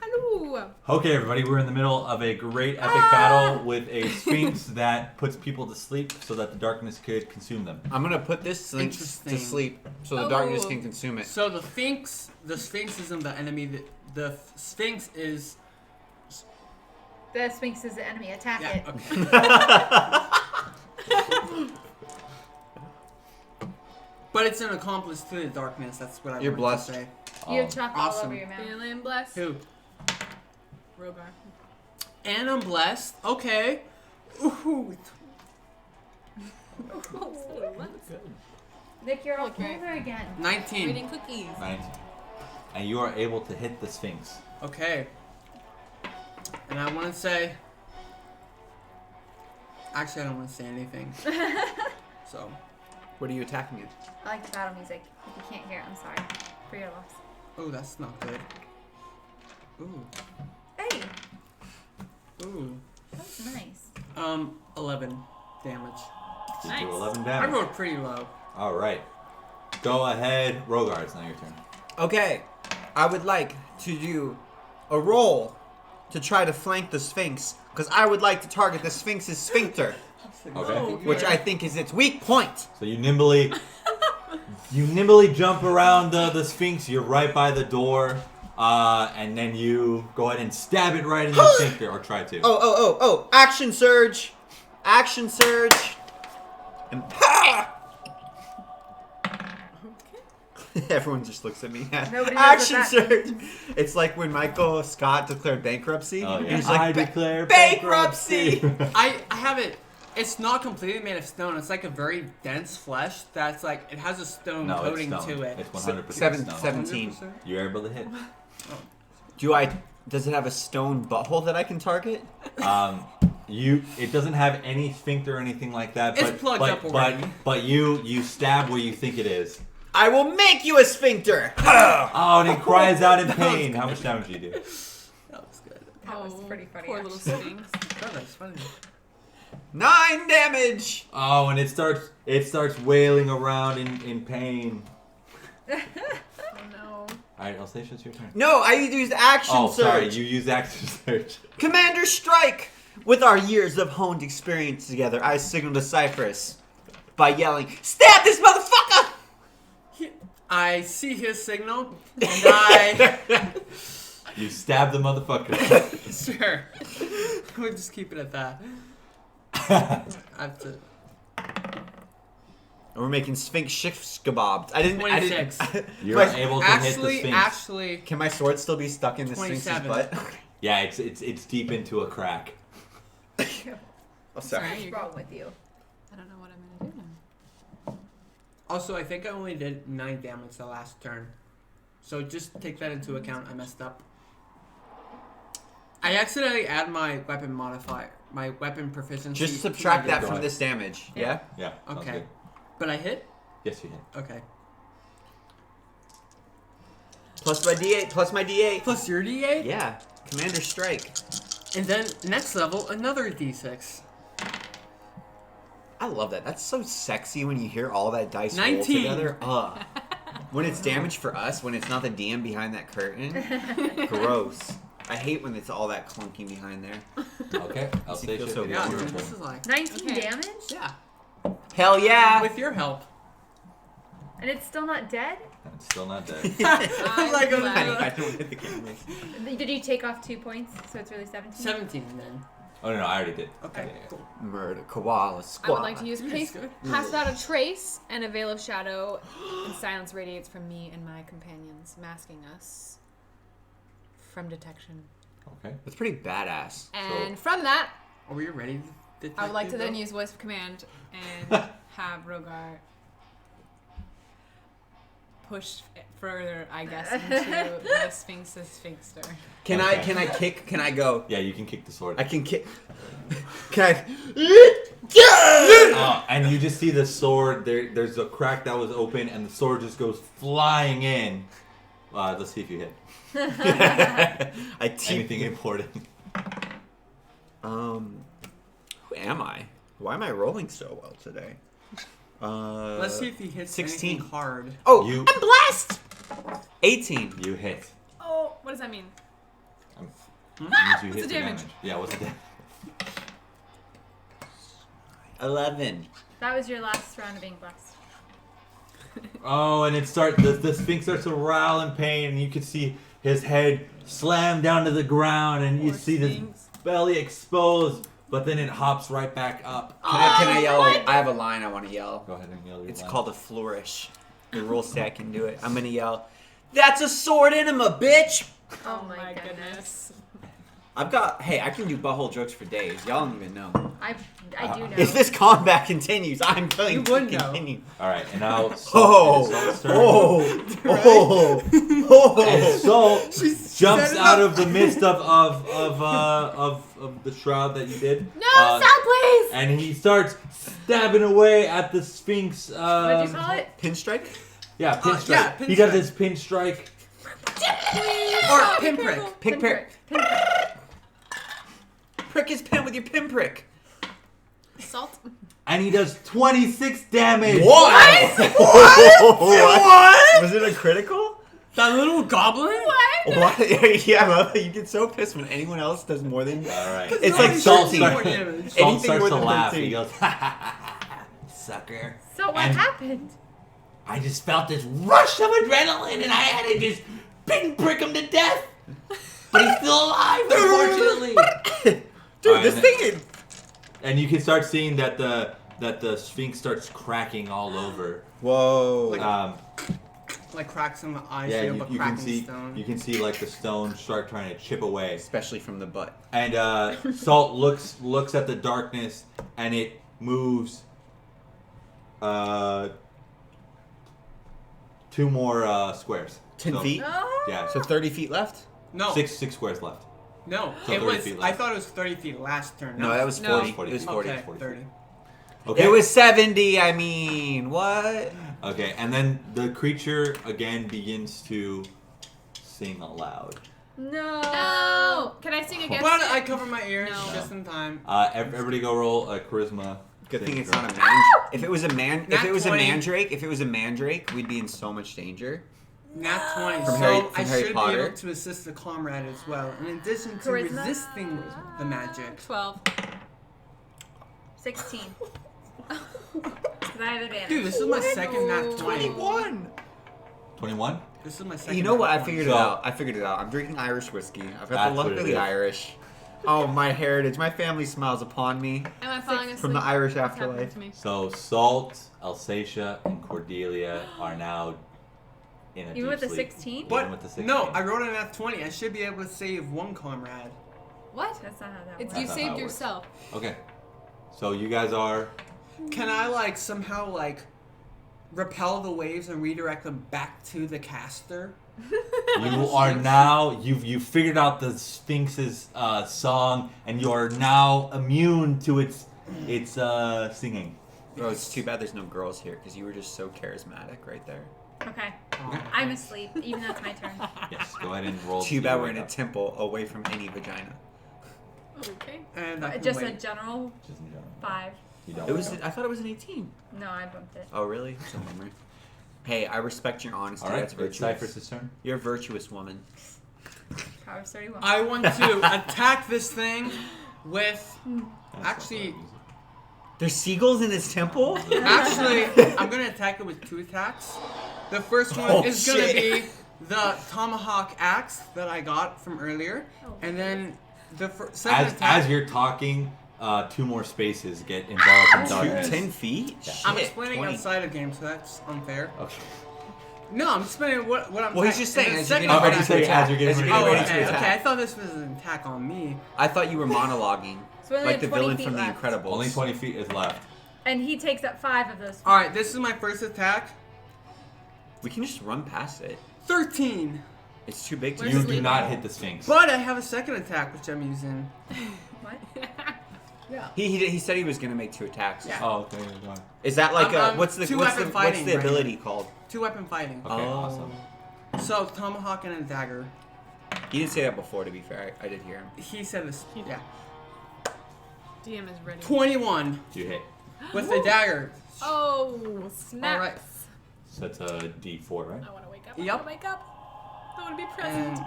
Hello. Okay, everybody, we're in the middle of a great epic battle with a sphinx that puts people to sleep so that the darkness could consume them. I'm gonna put this sphinx to Interesting. sleep so the Oh. darkness can consume it. So the Sphinx isn't the enemy. The Sphinx is. The Sphinx is the enemy. Attack Yeah. it. Okay. But it's an accomplice to the darkness. That's what I You're wanted blessed. to say. You have chocolate all Awesome. over your mouth. Feeling blessed. Who? Rhogar. And I'm blessed. Okay. Ooh. Nick, you're all Okay. older again. 19. Reading cookies. 19. And you are able to hit the sphinx. Okay. And I want to say. Actually, I don't want to say anything. So. What are you attacking it? I like the battle music. If you can't hear it, I'm sorry for your loss. Oh, that's not good. Ooh. Hey, Ooh. that's nice. 11 damage. You Nice. do 11 I damage. rolled pretty low. All right. Go ahead, Rhogar. It's now your turn. Okay, I would like to do a roll to try to flank the Sphinx because I would like to target the Sphinx's sphincter, Okay. which I think is its weak point. So you nimbly jump around the sphinx. You're right by the door, and then you go ahead and stab it right in the sphincter, or try to. Oh! Action surge! Action surge! And everyone just looks at me. Nobody knows Action what that surge! It's like when Michael Scott declared bankruptcy. Oh yeah. He's like, I declare bankruptcy! I have it. It's not completely made of stone. It's like a very dense flesh that's like it has a stone No, it's coating stone. to it. It's 100% Seven- stone. 17. 100%? You're able to hit. Does it have a stone butthole that I can target? It doesn't have any sphincter or anything like that. It's but, plugged but, up already. But you stab where you think it is. I will make you a sphincter! Oh, and it cries out in pain. How much damage do you do? That was good. That was pretty funny. Poor little actually. sphinx. Oh, that's funny. 9 damage! Oh, and it starts wailing around in pain. Oh no. All right, Elseisha, it's your turn. No, I used action Oh, surge. sorry, you use action surge. Commander Strike! With our years of honed experience together, I signaled to Cyphrus by yelling, "Stab this motherfucker!" I see his signal, and I You stab the motherfucker. sure. We'll just keep it at that. I have to. And we're making Sphinx shish kebabs. I didn't. 26. You're My- able to hit the Actually, sphinx. Can my sword still be stuck in the Sphinx's 27. butt? Yeah, it's deep into a crack. Oh, What's sorry. wrong with you? I don't know what I'm gonna do now. Also, I think I only did 9 damage the last turn. So just take that into account. I messed up. I accidentally add my weapon modifier, my weapon proficiency. Just to subtract my that Go from ahead. this damage. Yeah? Yeah. sounds Okay. good. But I hit? Yes, you hit. Okay. Plus my D8, plus my D8. Plus your D8? Yeah. Commander Strike. And then next level, another D6. I love that. That's so sexy when you hear all that dice roll 19. together. Ugh. When it's damage for us, when it's not the DM behind that curtain. Gross. I hate when it's all that clunking behind there. Okay, Elseisha, feel so it is Yeah, your dude, turn. this is like... 19 Okay. damage? Yeah. Hell yeah! With your help. And it's still not dead? It's still not dead. I'm like, glad. I don't hit the cameras. Did you take off 2 points? So it's really 17? 17 then. Oh no, I already did. Okay, Yeah. cool. Murder koala I squad. would like to use Yes, pace, good. cast out a trace, and a veil of shadow, and silence radiates from me and my companions, masking us from detection. Okay. That's pretty badass. And from that, Are we ready to I would like to then detective, use voice of command and have Rhogar push further, I guess, into the Sphinx's sphinxter. Can Okay. can I go? Yeah, you can kick the sword. I can kick. Can I? And you just see the sword. There's a crack that was open, and the sword just goes flying in. Let's see if you hit. I teep. Anything important? Who am I? Why am I rolling so well today? Let's see if he hits 16. anything hard. Oh, You- I'm blessed. 18. You hit. Oh, What does that mean? Means you hit the damage? Yeah, what's the damage? 11. That was your last round of being blessed. Oh, and the Sphinx starts to writhe in pain, and you can see his head slam down to the ground, and you Poor see this Sphinx. belly exposed, but then it hops right back up. Can I yell? I have a line I want to yell. Go ahead and yell your It's line. called a flourish. The rules say I can do it. I'm gonna yell, "That's a sword enema, bitch!" Oh my goodness. I've got. Hey, I can do butthole jokes for days. Y'all don't even know. I do know. If this combat continues, I'm going You to would know. continue. All right, and now Oh, Salt's turn. And Salt jumps out of the midst of the shroud that you did. No, stop, please! And he starts stabbing away at the Sphinx. What'd you call it? Pinstripe? Yeah, pinstrike. yeah, He does pinstrike. his pinstrike. Or pinprick. Pick prick. Prick his pin with your pinprick. Salt. And he does 26 damage. What? What? Was it a critical? That little goblin? What? Yeah, Mother, you get so pissed when anyone else does more than. All right. It's No, like he's Salt 13. more starts, damage. Salt Anything starts more to than laugh. 13. He goes, ha ha ha, sucker. So what And- happened? I just felt this rush of adrenaline and I had to just pinprick him to death. But he's still alive, unfortunately. Dude, Alright, this and thing is. And you can start seeing that the Sphinx starts cracking all over. Whoa. Like cracks in the eye Yeah, shield, but you can cracking see stone. you can see like the stone start trying to chip away. Especially from the butt. And Salt looks at the darkness and it moves 2 more squares. 10 So- feet? Oh. Yeah. So 30 feet left? No, 6 squares left. no. So It 30 was. feet I left. thought it was 30 feet last turn. No, that was No. 40. It was 40. Okay, 40. 30. Okay. It was 70, I mean. What? Okay, and then the creature again begins to sing aloud. No. No! Can I sing against But it? I cover my ears No. just in time. Everybody go roll a charisma. Good thing saving it's throw. not a man. If it was a man, if Nat it was 20. a mandrake, we'd be in so much danger. Nat 20. From So Harry- I from Harry should Potter. be able to assist the comrade as well. In addition to Charisma. resisting the magic. 12. 16. Because I have advantage. Dude, this is my second nat 20. 21. This is my second. You know what? nat I 20. figured it out. I figured it out. I'm drinking Irish whiskey. I've got That's the what luck it of the is. Irish. Oh, my heritage. My family smiles upon me Am I falling asleep? from the Irish What's happening afterlife. to me? So Salt, Elseisha, and Cordelia are now in a Even deep with the sleep. 16? But Even with the 16. no, I rolled a nat 20. I should be able to save one comrade. What? That's not how that It's works. you That's not how saved it works. yourself. Okay. So you guys are. Can I somehow repel the waves and redirect them back to the caster? You are now. You've figured out the Sphinx's song, and you are now immune to its singing. Bro, it's too bad there's no girls here because you were just so charismatic right there. Okay. I'm asleep, even though it's my turn. Yes. Go ahead and roll. Too bad we're in a wake up. temple away from any vagina. Okay. And I can Just a wait. general Just in general. 5. You don't It was. wake up. I thought it was an 18. No, I bumped it. Oh, really? It's a bummer. Hey, I respect your honesty. All right. That's It's virtuous. Cyphrus' turn. You're a virtuous woman. Power 31. I want to attack this thing with. That's Actually- not what There's seagulls in this temple? Actually, I'm gonna attack it with 2 attacks. The first one Oh, is gonna shit. be the tomahawk axe that I got from earlier, and then the second As attack. you're talking, 2 more spaces get enveloped in darkness. 10 feet? Yeah. I'm Shit, explaining 20. outside of game, so that's unfair. Okay. No, I'm explaining what I'm. Well, he's attacking. just saying And the as you're second getting Oh, ready I'm attack- to saying attack. as you're getting As ready you're to Oh, getting attack. ready to okay, okay. I attack. thought this was an attack on me. I thought you were monologuing. So we only Like have the 20 villain feet from The left. Incredibles. Only 20 feet is left. And he takes up 5 of those. All right, this is my first attack. We can just run past it. 13. It's too big to Where's You the do sleep? not hit the Sphinx. But I have a second attack, which I'm using. What? He said he was gonna make 2 attacks. Yeah. Oh, okay. Go on. Is that like what's the 2-weapon fighting right ability called? 2-weapon fighting. Okay, Oh. awesome. So tomahawk and a dagger. He didn't say that before. To be fair, I did hear him. He said this. Yeah. DM is ready. 21 You hit. with the dagger. Oh, snaps. All right. So that's a D4, right? I want to wake up. I Yup. want to wake up. I want to be present. And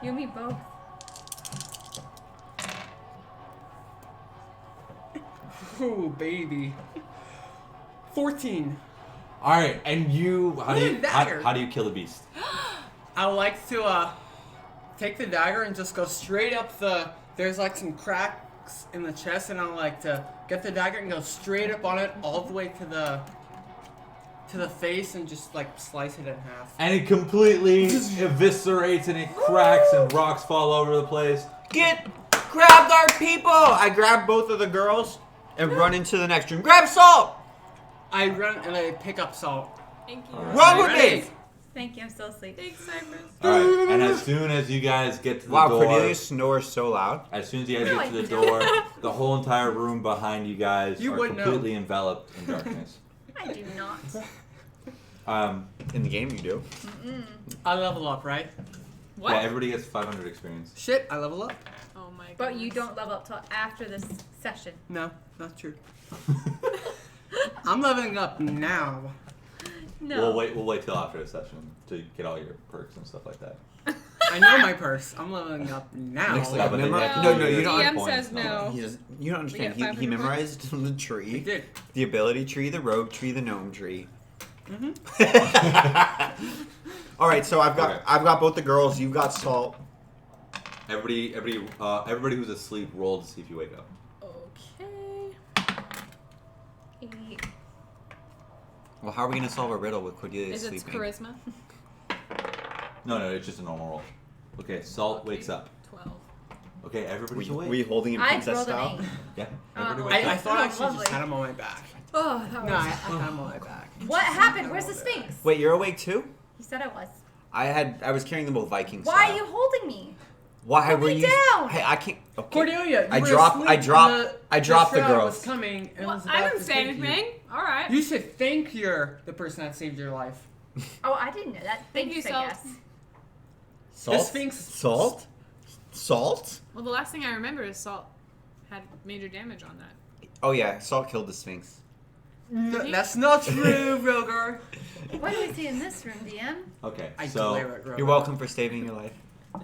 You and me both. Ooh, baby. 14. All right, and you how do With you a dagger. how do you kill a beast? I like to take the dagger and just go straight up the. There's like some cracks in the chest, and I like to get the dagger and go straight up on it, all the way to the face, and just like slice it in half. And it completely eviscerates, and it cracks, and rocks fall over the place. Grabbed our people! I grab both of the girls and run into the next room. Grab Salt! I run and I pick up Salt. Thank you. Run with Ready? me! Thank you, I'm still asleep. Thanks, Cyphrus. All right, and as soon as you guys get to the Wow, door, Cordelia snores so loud. as soon as you guys No, get to I the don't. door, the whole entire room behind you guys You are would know. completely enveloped in darkness. I do not. In the game, you do. I level up, right? What? Yeah, everybody gets 500 experience. Shit, I level up. Oh my god. But you don't level up till after this session. No, not true. I'm leveling up now. No. We'll wait till after the session to get all your perks and stuff like that. I know my purse. I'm leveling up now. Next Yeah, but they memori- have to no, do no, your you don't. DM points says and all no. that. He doesn't, you don't understand. We get He 500 memorized the I tree, did. the ability tree, the rogue tree, the gnome tree. All right, so I've got both the girls. You've got Salt. Everybody who's asleep, roll to see if you wake up. Okay. 8. Well, how are we gonna solve a riddle with Cordelia Is it sleeping? charisma? No, it's just a normal roll. Okay, Salt wakes up. 12. Okay, everybody's Were awake. you holding him I princess rolled an style? 8. Yeah, Oh. everybody wakes I up. thought I actually Lovely. just had him on my back. Oh, that No, I had him on my back. What happened? Where's the Sphinx? Wait, you're awake too? You said I was. I was carrying them both Viking Why style. are you holding me? Why Put were me you? down! Hey, I can't. Okay. Cordelia, you I were dropped- asleep I dropped- when I dropped the shroud girls. was coming and Well, was I about didn't to say take anything. Alright. You should think you're the person that saved your life. Oh, I didn't know that. Thank Thanks, you, I Salt. guess. Salt? The Sphinx. Salt? Salt? Well, the last thing I remember is Salt had major damage on that. Oh yeah, Salt killed the Sphinx. No, that's not true, Rhogar. What do we see in this room, DM? Okay, I so glare at Rhogar. You're welcome for saving your life.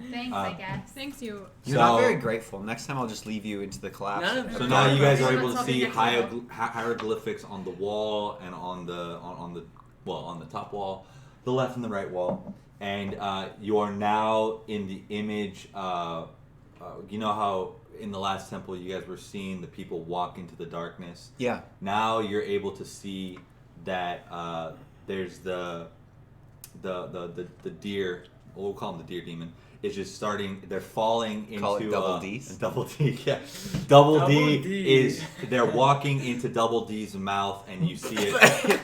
Thanks, I guess. Thanks, you. You're not So- very grateful. Next time I'll just leave you into the collapse. None of So them now you guys are Someone's able to talking see next level. hieroglyphics on the wall and on the top wall, the left and the right wall, and you are now in the image. You know how in the last temple you guys were seeing the people walk into the darkness. Yeah. Now you're able to see that there's the deer. We'll call him the deer demon. Is just starting. They're falling into Call it double D's? Double D, yeah. Double Double D D. is they're walking into Double D's mouth, and you see it.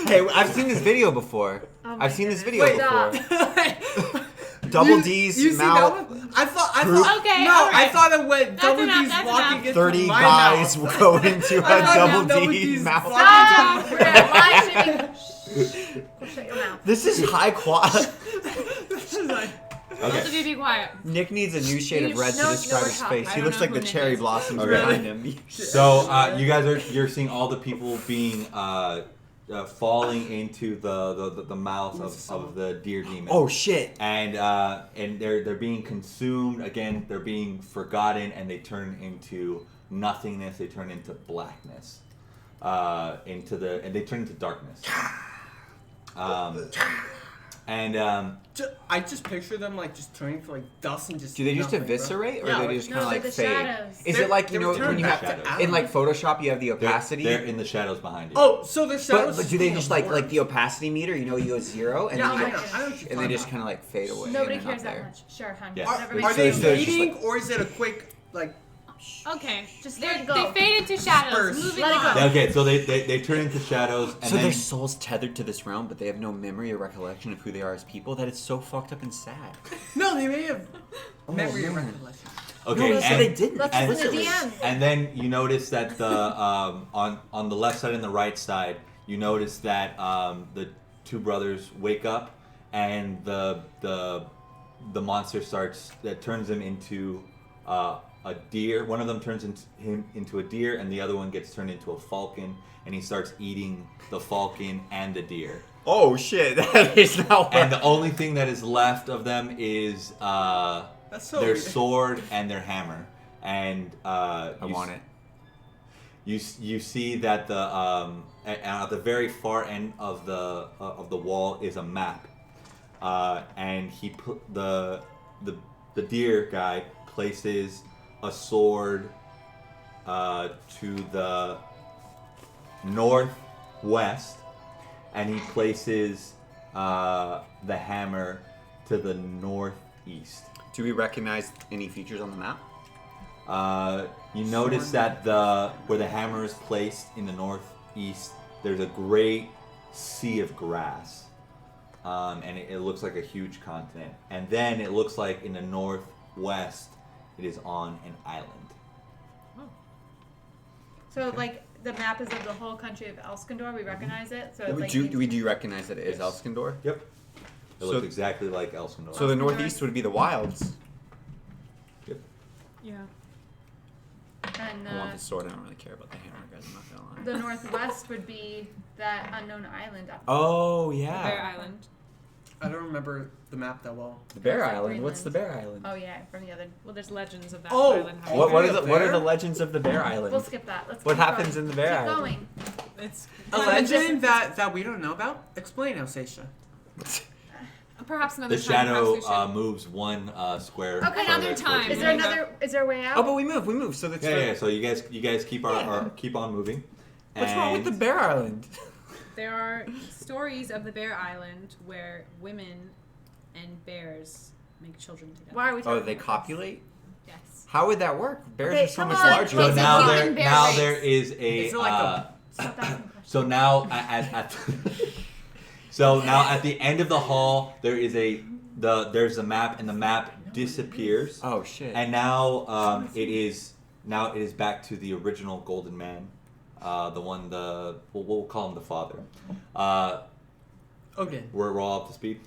Hey, I've seen this video before. Oh my I've seen this goodness. video Wait, before. Double D's you see mouth. that one? I thought. Okay, No, alright. I thought it went That's double enough, D's that's walking enough. into 30 my guys mouth. will go into I a thought Double Double D's D's mouth. walking Stop! We're gonna live streaming. Shh. Shut your mouth. This is high quality. This is like. Both of Okay. you be quiet. Nick needs a new shade of red to No, describe no, his we're face. I He don't looks know like who the Nick cherry is. blossoms Okay. behind him. So you guys you're seeing all the people being falling into the mouth of the deer demon. Oh shit! And they're being consumed again. They're being forgotten, and they turn into nothingness. They turn into blackness, and they turn into darkness. I just picture them like just turning to like dust and just. Do they just nothing, bro. eviscerate, or Yeah, they like- just No, kind of they're like the fade? shadows. Is They're- it like they were when turned you back have to in like atoms. Photoshop you have the opacity? They're in the shadows behind you. Oh, so they're but, shadows. but do they just like the opacity meter? You know, you go 0 and Yeah, then I you know. go, I know what you're and they talking just about. kind of like fade away. Nobody and they're cares not that there. much. Sure, hun. Yeah. Whatever Are makes they you So feel it's just fading or is it a quick like? Okay. Just They let it go. fade into shadows. Disperse. Moving Let it on. go. Okay, so they turn into shadows, and So then their souls tethered to this realm, but they have no memory or recollection of who they are as people. That is so fucked up and sad. No, they may have memory and man. recollection. okay, no, that's what they didn't. Let's And- listen to the DM. And then you notice that the on the left side and the right side, you notice that the two brothers wake up, and the monster turns them into a a deer. One of them turns into a deer, and the other one gets turned into a falcon, and he starts eating the falcon and the deer. Oh shit! That is not. And the only thing that is left of them is That's so their weird. sword and their hammer. And I want it. You see that at the very far end of the wall is a map, and he put the deer guy places a sword to the northwest, and he places the hammer to the northeast. Do we recognize any features on the map? You notice that where the hammer is placed in the northeast, there's a great sea of grass, and it looks like a huge continent. And then it looks like in the northwest, it is on an island. So like the map is of the whole country of Elskindor. We recognize it. So it's like Do you recognize that it is Yes. Elskindor? Yep. It So- looks exactly like Elskindor. So the Elskindor. northeast would be the wilds. Yep. Yeah. and I want the sword. I don't really care about the hammer, guys. I'm not gonna lie. the northwest would be that unknown island up. Oh Bear yeah. Island. I don't remember the map that well. The Bear It's like Island. What's the Greenland. Bear Island? Oh yeah, from the other. Well, there's legends of that Oh, island. what- What Is are it what are bear? the legends of the Bear Island? We'll skip that. Let's. What keep happens going. in the Bear Keep Island? going. It's A legend that we don't know about? Explain, Elseisha. perhaps another The time. shadow perhaps we should- moves one square. Okay, further another towards time. you. Is there Yeah. another? Is there a way out? Oh, but we move. So that's Yeah. So you guys keep keep on moving. What's wrong with the And- Bear Island? There are stories of the Bear Island where women and bears make children together. Why are we? Oh, talking they about copulate? Yes. How would that work? Bears Okay, are so come much on, larger. So It's a now human bear race. there is a. Is it like a- this? Stop asking questions. So now at the end of the hall there is there's a map, and the map disappears, Oh shit. and now it is back to the original Golden Man, we'll call him the father. Okay. We're all up to speed.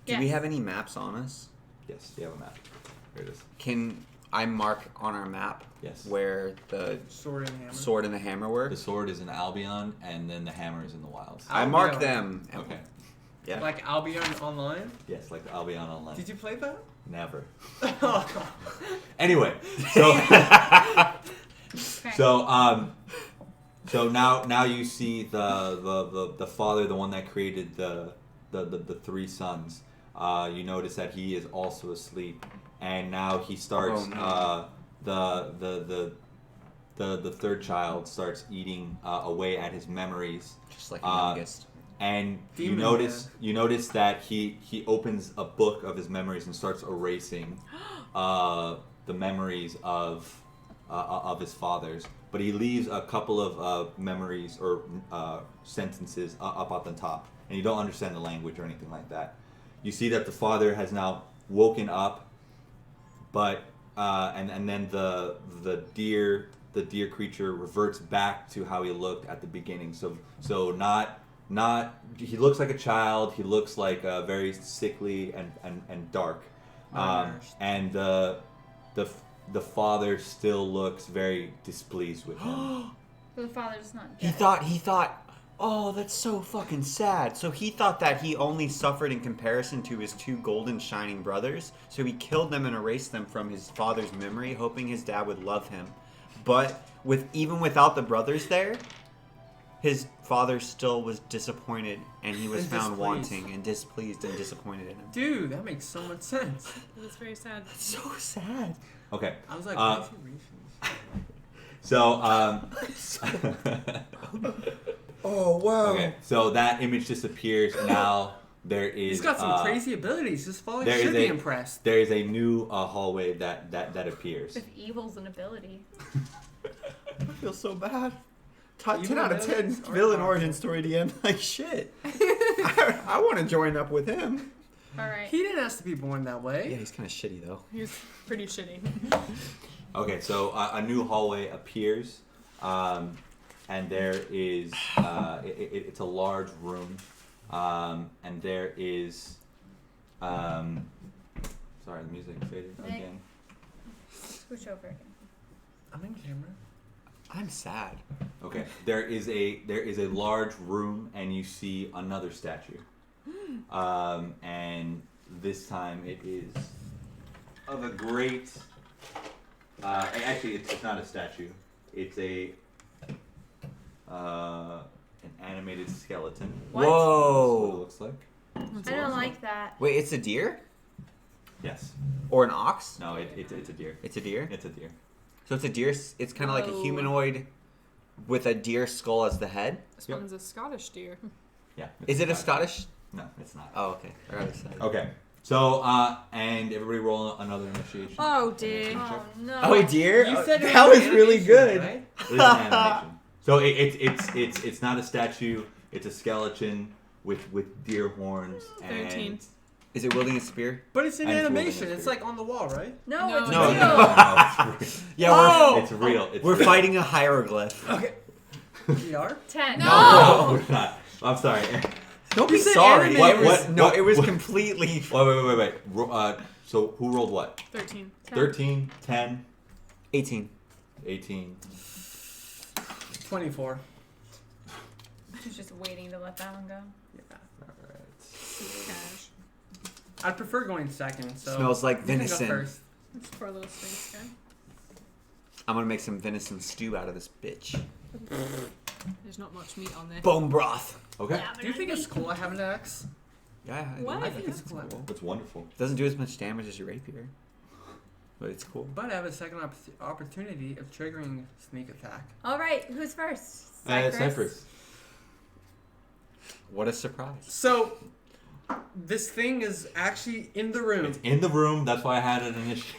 Do we have any maps on us? Yes, you have a map. Here it is. Can I mark on our map Yes. where the Sword and hammer. sword and the hammer were? The sword is in Albion, and then the hammer is in the wilds. I mark Albion. them. Okay. Yeah. Like Albion Online? Yes, like the Albion Online. Did you play that? Never. Oh. Anyway, so Okay. so now you see the father, the one that created the three sons. You notice that he is also asleep, and now he starts Oh, no. the third child starts eating away at his memories. Just like the Uh, youngest. And Demon you notice that he opens a book of his memories and starts erasing the memories of his fathers, but he leaves a couple of memories or sentences up at the top, and you don't understand the language or anything like that. You see that the father has now woken up, but and then the deer creature reverts back to how he looked at the beginning. So not he looks like a child. He looks like very sickly and dark, Malnourished. and the father still looks very displeased with him. So the father's not He dead. thought, oh, that's so fucking sad. So he thought that he only suffered in comparison to his two golden shining brothers. So he killed them and erased them from his father's memory, hoping his dad would love him. But even without the brothers there, his father still was disappointed, and he was And found displeased. wanting and displeased and disappointed in him. Dude, that makes so much sense. It's very sad. That's so sad. Okay, I was like, Uh, why is he so Oh wow. okay, so that image disappears. Now there is He's got some crazy abilities. His father there should is be a- impressed. There is a new hallway that appears. If evil's an ability. I feel so bad. Even 10 out of 10 villains are villain powerful. origin story DM. Like shit. I want to join up with him. All right. He didn't ask to be born that way. Yeah, he's kind of shitty though. He's pretty shitty. Okay, so a new hallway appears, and there is it's a large room, and there is sorry, the music faded Nick. again. Switch over again. I'm in camera. I'm sad. Okay. There is a large room, and you see another statue. And this time it is of a great. Actually, it's not a statue. It's an animated skeleton. What? That's what it Whoa. looks like. I don't like that. Wait, it's a deer Yes. or an ox? No, it's a deer. It's a deer. It's a deer. So it's a deer. It's kind of like a Whoa. humanoid with a deer skull as the head. This one's a Scottish deer. Yeah. Is it a Scottish? No, it's not. Oh, okay. I gotta say. Okay. So, and everybody roll another initiation. Oh dear. Oh no. Oh dear. You said it That was an really animation, good. right? It is an animation. So it's not a statue. It's a skeleton with deer horns. And 13. Is it wielding a spear? But it's an And it's animation. moving It's the like on the wall, right? No, No, it's no, real. no, it's real. Yeah, Oh! It's real. It's we're real. fighting a hieroglyph. Okay. We are? 10. No! No, we're not. I'm sorry. Don't You be said sorry. animated. It was completely. Wait. So who rolled what? 13. 13, 10, 18. 18. 24. She's just waiting to let that one go. Yeah. Alright. Cash. I'd prefer going second, so. Smells like you can go venison. first. It's poor little Sphinx guy. I'm gonna make some venison stew out of this bitch. There's not much meat on there. Bone broth. Okay. Do you think it's cool I have an axe? Yeah. What? I think it's cool. That's wonderful. Doesn't do as much damage as your rapier, but it's cool. But I have a second opportunity of triggering sneak attack. All right, who's first? Cyphrus. What a surprise. So, this thing is actually in the room. It's in the room. That's why I had an initiative.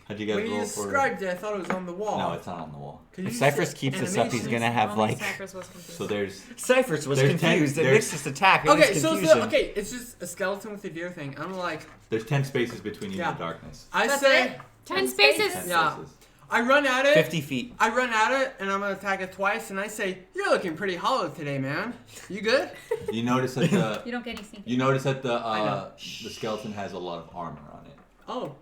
How'd you guys When you roll for? described it, I thought it was on the wall. No, it's not on the wall. Could you If just Cyphrus say keeps this up, he's animation? gonna have Only like. Cyphrus was confused. So there's Cyphrus was There's confused. It there's- mixed its attack. It Okay, was so confusion. it's just a skeleton with a deer thing. I'm like, 10 spaces between you Yeah. and the darkness. I That's say, it? 10 spaces. 10 Yeah. spaces. I run at it. 50 feet. I run at it, and I'm gonna attack it twice, and I say, "You're looking pretty hollow today, man. You good?" You notice that You don't get any sneaky. you notice that the know. skeleton has a lot of armor on it. Oh,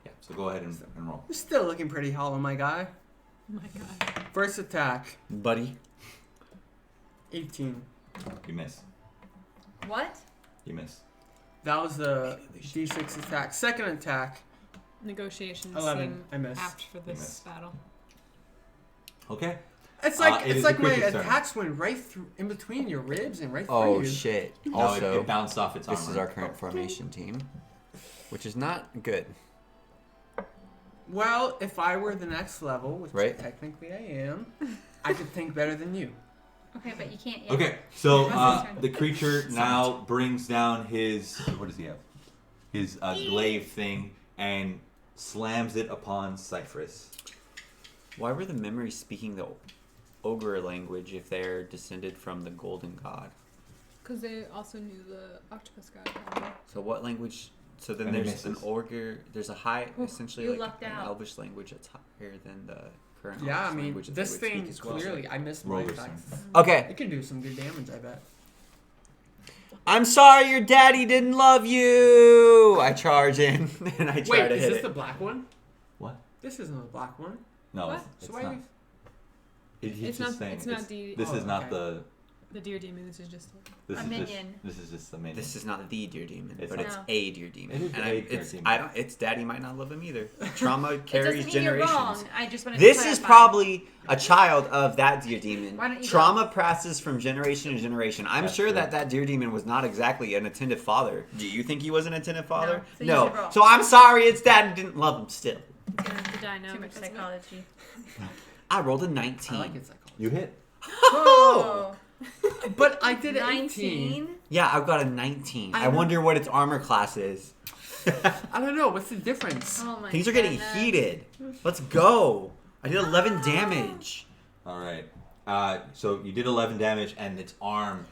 Yeah. So go ahead and roll. you're still looking pretty hollow, my guy. Oh my god. First attack, Buddy. 18. You miss. What? You miss. That was the D6 attack. Second attack, Negotiations 11. seem I missed. apt for this missed. battle. Okay. It's like it it's is like the my creature's turn. attacks went right through, in between your ribs and right through Oh you. shit. No, Also, it bounced off its armor. this is our current formation team, which is not good. Well, if I were the next level, which Right. technically I am, I could think better than you. Okay, but you can't yet. Okay, so What's his turn? the creature now brings down his what does he have? His glaive thing and slams it upon Cyphrus. Why were the memories speaking the ogre language if they're descended from the golden god? Because they also knew the octopus god. Probably. So what language? So then And it there's an misses. ogre. There's a high, essentially you like lucked an out. elvish language that's higher than the current. Yeah, I elvish mean, language that this they would thing speak as well. clearly, I missed my Rhogar's attacks. Okay, It can do some good damage, I bet. I'm sorry, your daddy didn't love you. I charge in and I try Wait, to is hit this it. the black one? What? This isn't the black one. No, What? it's So why not. you... He's It's just not- saying it's not the- this is Oh, not okay. The deer demon. This is just. this A is minion. Just, this is just a minion. This is not the deer demon, It's but not. it's No. a deer demon. It is and a deer it's demon. I don't. Its daddy might not love him either. Trauma It carries doesn't mean you're generations. wrong. I just wanted This to is clarify. probably a child of that deer demon. Why don't you Trauma passes from generation to generation. I'm That's sure true. that deer demon was not exactly an attentive father. Do you think he was an attentive father? so you should roll. So I'm sorry, its dad didn't love him still. It's gonna have to die now. Too much because of it. psychology. I rolled a 19. I like it psychology. You hit. Oh, But I did an 18. 19. Yeah, I've got a 19. I I know. wonder what its armor class is. I don't know. What's the difference? Oh my Things are getting goodness. heated. Let's go. I did 11 damage. All right. So you did 11 damage, and its arm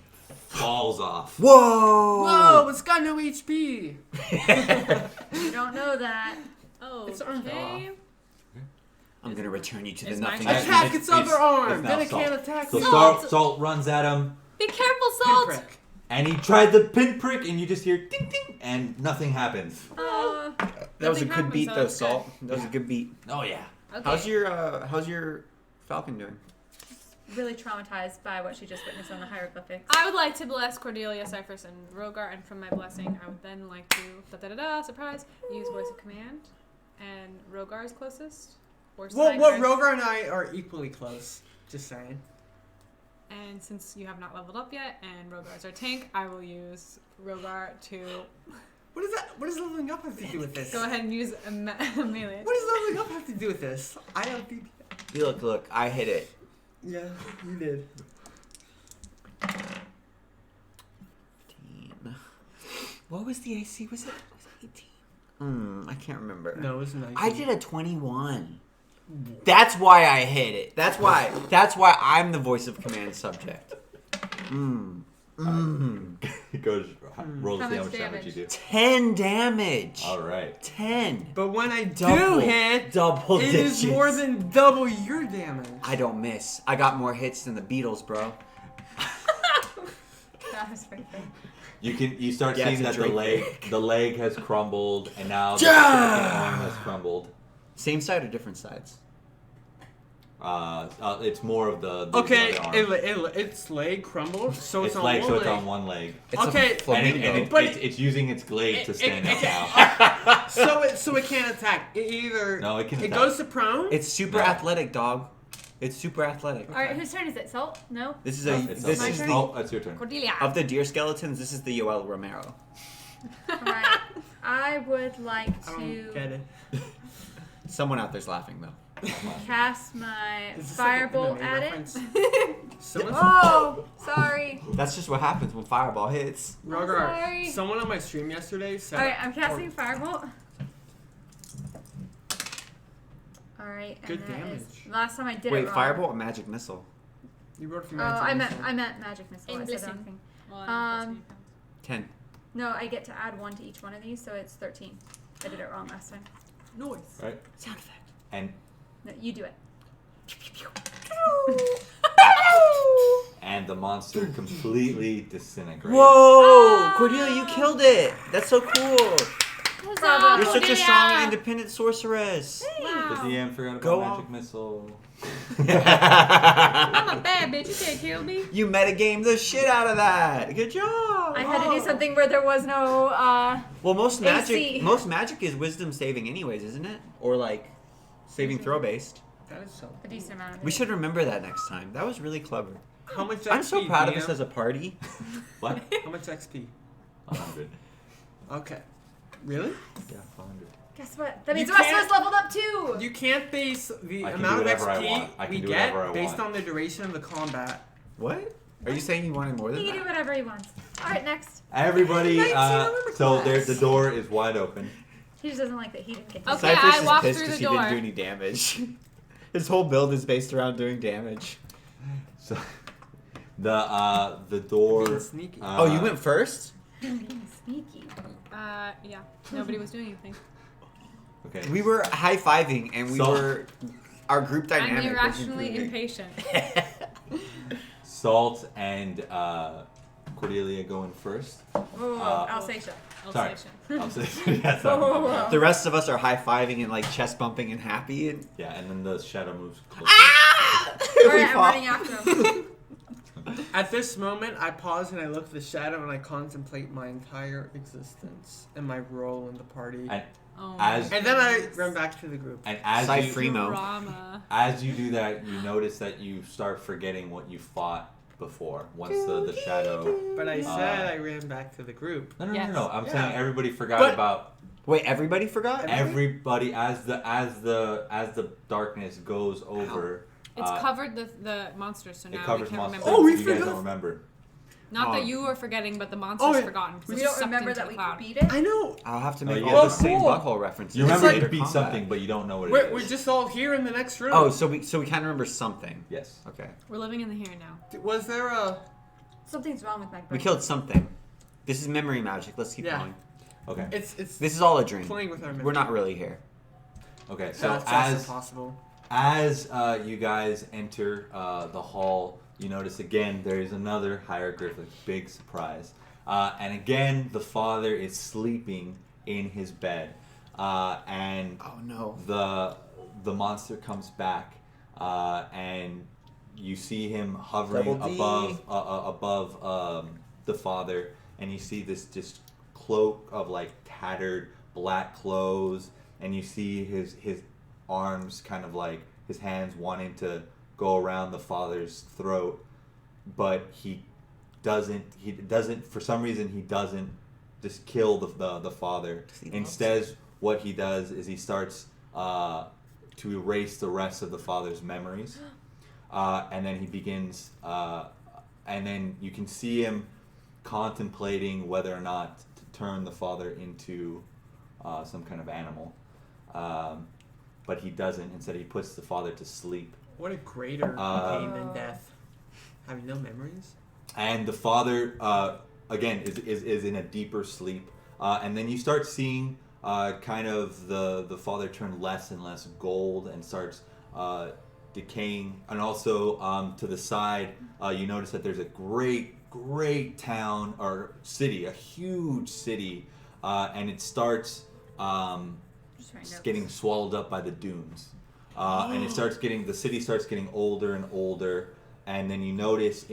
falls off. Whoa! Whoa, it's got no HP. You don't know that. Oh, Its arm fell okay. I'm gonna return you to the Is nothing. mine- Attack its other arm. now Then it Salt. can't attack So you. Salt runs at him, Be careful, Salt. Pinprick. and he tried the pinprick, and you just hear ding ding, and nothing happens. Oh, That was a Nothing good happens, beat, so though, that's Salt. That was a good beat. Oh yeah. Okay. How's your falcon doing? Really traumatized by what she just witnessed on the hieroglyphics. I would like to bless Cordelia, Cyphrus, and Rhogar, and from my blessing, I would then like to surprise, use voice of command, and Rhogar is closest. Or Well, Cyphrus. Rhogar and I are equally close. Just saying. And since you have not leveled up yet, and Rhogar is our tank, I will use Rhogar to What is that? What does leveling up have to do with this? go ahead and use a melee. What does leveling up have to do with this? I have the. Look, I hit it. Yeah, you did. 15. What was the AC? Was it 18? I can't remember. No, it was 19. I did a 21. That's why I hit it. That's why I'm the voice of command subject. It goes, roll to How see how much much damage you do. 10 damage. All right. 10. But when I Double. do hit, Double it digits. is more than double your damage. I don't miss. I got more hits than the Beatles, bro. That was pretty funny. You start Yeah, seeing it's a that Drake the leg has crumbled, and now the Yeah! second arm has crumbled. Same side or different sides? It's more of the Okay, other arm. its leg crumbled, so it's Its on leg, one so it's leg. on one leg. It's Okay, a flamingo. But it's using its glade to stand up now. so it can't attack. It either No, it can it attack. goes to prone. It's super No. athletic, dog. It's super athletic. All right, whose turn is it? Salt? No. This is It's this my is turn? the Oh, that's your turn. Cordelia. of the deer skeletons. This is the Yoel Romero. All right. I would like I don't get to it. Someone out there's laughing though. cast my Is this like an firebolt MMA at reference? it. Someone, Oh, sorry. That's just what happens when fireball hits. Rhogar, sorry. someone on my stream yesterday said. All right, I'm casting firebolt. All right, and Good that damage. is- last time I did Wait, it wrong. firebolt or magic missile? You wrote it from Oh, I meant magic missile. And I said blessing. wrong thing. One, 10. No, I get to add 1 to each one of these, so it's 13. I did it wrong last time. Noise. Right? Sound effect. And No, you do it. the monster completely disintegrates. Whoa! Cordelia, you killed it! That's so cool! Bravo. You're such a Cordelia. strong and independent sorceress! The Wow. DM forgot about Go magic on. missile. I'm a bad bitch. You can't kill me. You metagamed the shit out of that! Good job! I had to do something where there was no, Well, most AC. magic is wisdom saving anyways, isn't it? Or like, saving throw based. That is so. a decent amount of it. We should remember that next time. That was really clever. How much XP? I'm so proud of DM? us as a party. What? How much XP? 100. Okay. Really? Yeah, 100. Guess what? That You means the rest of can't- us leveled up too! You can't base the I can amount do of whatever I XP want. I can we do get whatever I based want. on the duration of the combat. What? Are you saying you wanted more than He can do that? whatever he wants. Alright, next. Everybody, 19 armor so class. the door is wide open. He just doesn't like that he didn't get to Okay, Cyphrus I is walked pissed through because the he didn't door. do any damage. His whole build is based around doing damage. So the door. Being sneaky. Oh, you went first? being sneaky. Yeah. Nobody was doing anything. Okay. We were high-fiving and our group dynamic I'm was irrationally improving. impatient. Salt and Cordelia going first. Whoa, Alseisha. Sorry. Alseisha. I'll say yeah, sorry. Whoa, whoa, whoa. The rest of us are high-fiving and like chest bumping and happy and Yeah, and then the shadow moves closer. Alright, I'm running after him. At this moment, I pause and I look at the shadow and I contemplate my entire existence and my role in the party. And Oh As- my And then I goodness. run back to the group. and as you Cyphrimo. Drama. as you do that, you notice that you start forgetting what you fought before. Once the shadow. But I said I ran back to the group. No. Yes. I'm Yeah. saying everybody forgot But- about Wait, everybody forgot? everybody as the darkness goes over. It's covered the monsters, so now It covers we can't monsters. remember. Oh, we you guys forgot. don't remember. Not Oh. that you were forgetting, but the monster's yeah. forgotten. 'cause We it's don't sucked remember into that the we cloud. beat it? I know. I'll have to Oh, make yeah. all the Oh, same cool. butthole references. You remember in you later beat combat. something, but you don't know what it is. We're just all here in the next room. Oh, so we kind of remember something. Yes. Okay. We're living in the here and now. Was there a... Something's wrong with my brain. We killed something. This is memory magic. Let's keep Yeah. going. Okay. It's This is all a dream. playing with our memory. We're not really here. Okay. So So that's also as possible. As you guys enter the hall, you notice again there is another hieroglyphic. Big surprise. And again, the father is sleeping in his bed. And Oh no. the monster comes back, and you see him hovering Double D. above the father, and you see this just cloak of like tattered black clothes, and you see his arms kind of like his hands wanting to go around the father's throat, but he doesn't for some reason he doesn't just kill the father. Instead, what he does is he starts to erase the rest of the father's memories, and then he begins and then you can see him contemplating whether or not to turn the father into some kind of animal, but he doesn't. Instead, he puts the father to sleep. What a greater pain than death. Having no memories. And the father, again, is in a deeper sleep. And then you start seeing kind of the father turn less and less gold and starts decaying. And also to the side, you notice that there's a great town or city, a huge city, and it starts getting swallowed up by the dunes. And the city starts getting older and older. And then you notice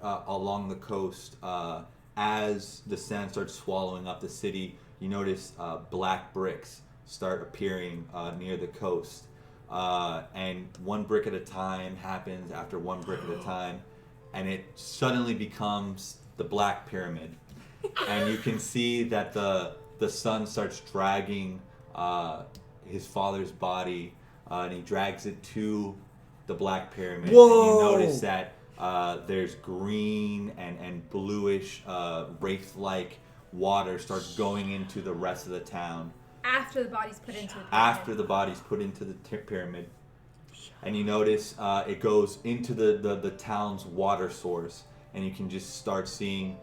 along the coast, as the sand starts swallowing up the city, you notice black bricks start appearing near the coast. And one brick at a time happens after one brick at a time, and it suddenly becomes the Black Pyramid. And you can see that the son starts dragging his father's body, and he drags it to the Black Pyramid. Whoa! And you notice that there's green and bluish wraith-like water starts going into the rest of the town. After the body's put into the pyramid. After the body's put into the pyramid. And you notice it goes into the town's water source, and you can just start seeing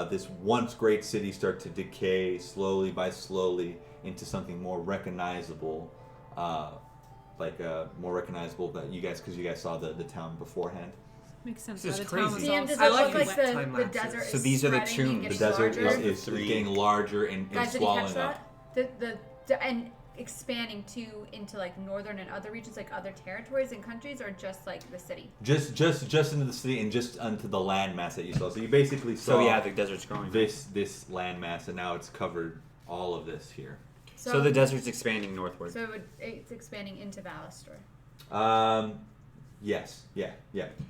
this once great city start to decay slowly by slowly into something more recognizable, more recognizable that you guys, because you guys saw the town beforehand. Makes sense. This is The town crazy. was all Sam, does I it like look these like time the lapses. desert So is these are the spreading and tombs. The getting desert larger? is getting larger and Guys, did you swallowing catch up. that? And expanding into like northern and other regions, like other territories and countries, or just like the city? Just into the city and just onto the landmass that you saw. So you basically saw So yeah, the desert's growing. this landmass, and now it's covered all of this here. So the desert's expanding northward. So it's expanding into Valastor. Yes, yeah.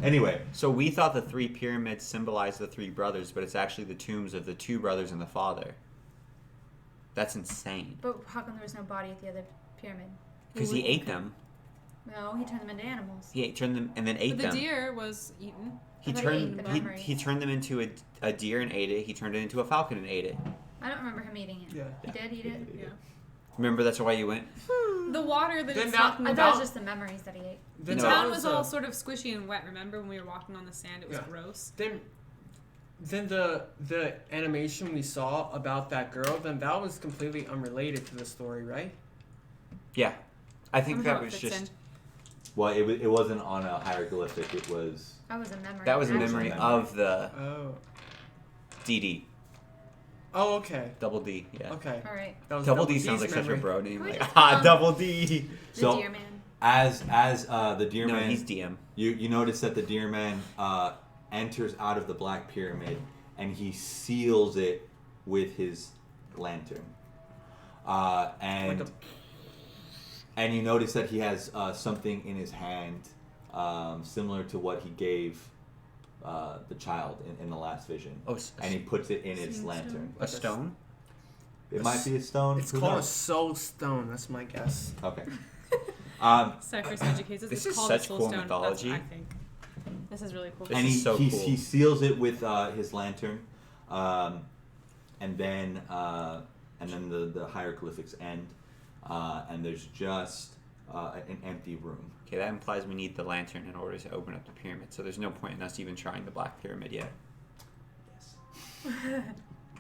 Anyway, So we thought the three pyramids symbolized the three brothers, but it's actually the tombs of the two brothers and the father. That's insane. But how come there was no body at the other pyramid? Because he ate them. No, he turned them into animals. Turned them and then ate But the them. deer was eaten. He I thought he ate the turned memories. he turned them into a deer and ate it. He turned it into a falcon and ate it. I don't remember him eating it. Yeah. He did eat it? Yeah. Remember that's why you went? The water that Then it's that- talking I thought it about. was just the memories that he ate. Then The No. town was all sort of squishy and wet. Remember when we were walking on the sand? It was Yeah. gross. Then the animation we saw about that girl, then that was completely unrelated to the story, right? Yeah. I think Somehow that it was fits just well, it wasn't on a hieroglyphic. It was That was a memory. that was a actually. memory Memory. of the Oh. DD. Oh, okay. Double D, yeah. Okay. All right. That was Double D D's sounds like such a memory. bro name. Can we Like, just, Double D. The So- deer man. as the deer No, man. he's DM. You notice that the deer man enters out of the Black Pyramid, and he seals it with his lantern. And Like and you notice that he has something in his hand, similar to what he gave the child in the last vision. Oh, And he puts it in its Seeing lantern. a stone? It might be a stone. It's who called a knows? soul stone. That's my guess. Okay. Cyphrus educates us. This It's is called such a soul cool stone. mythology. That's what I think. This is really cool. This And is he, so he, cool. he seals it with his lantern, and then the hieroglyphics end, and there's just an empty room. Okay, that implies we need the lantern in order to open up the pyramid. So there's no point in us even trying the Black Pyramid yet.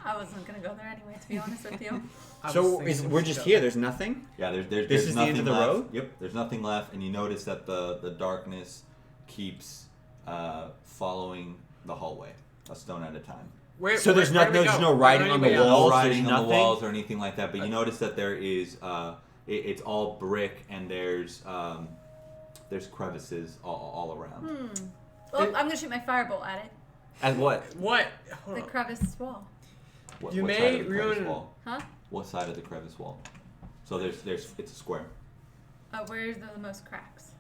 I wasn't gonna go there anyway, to be honest with you. I was So thinking we're we just should here. go. There's nothing. Yeah, there's This there's is the nothing end of the left. road? Yep, there's nothing left, and you notice that the darkness keeps following the hallway, a stone at a time. Where do we there's no go? writing Where on do the we There's go? walls. no there's writing on the nothing? walls or anything like that, but you notice that there is it's all brick, and there's crevices all around. Well, I'm gonna shoot my firebolt at it. At what? What? Hold The on. crevice wall. What, You what may side of the crevice ruin- wall? Huh? What side of the crevice wall? So it's a square. Where's the most cracks?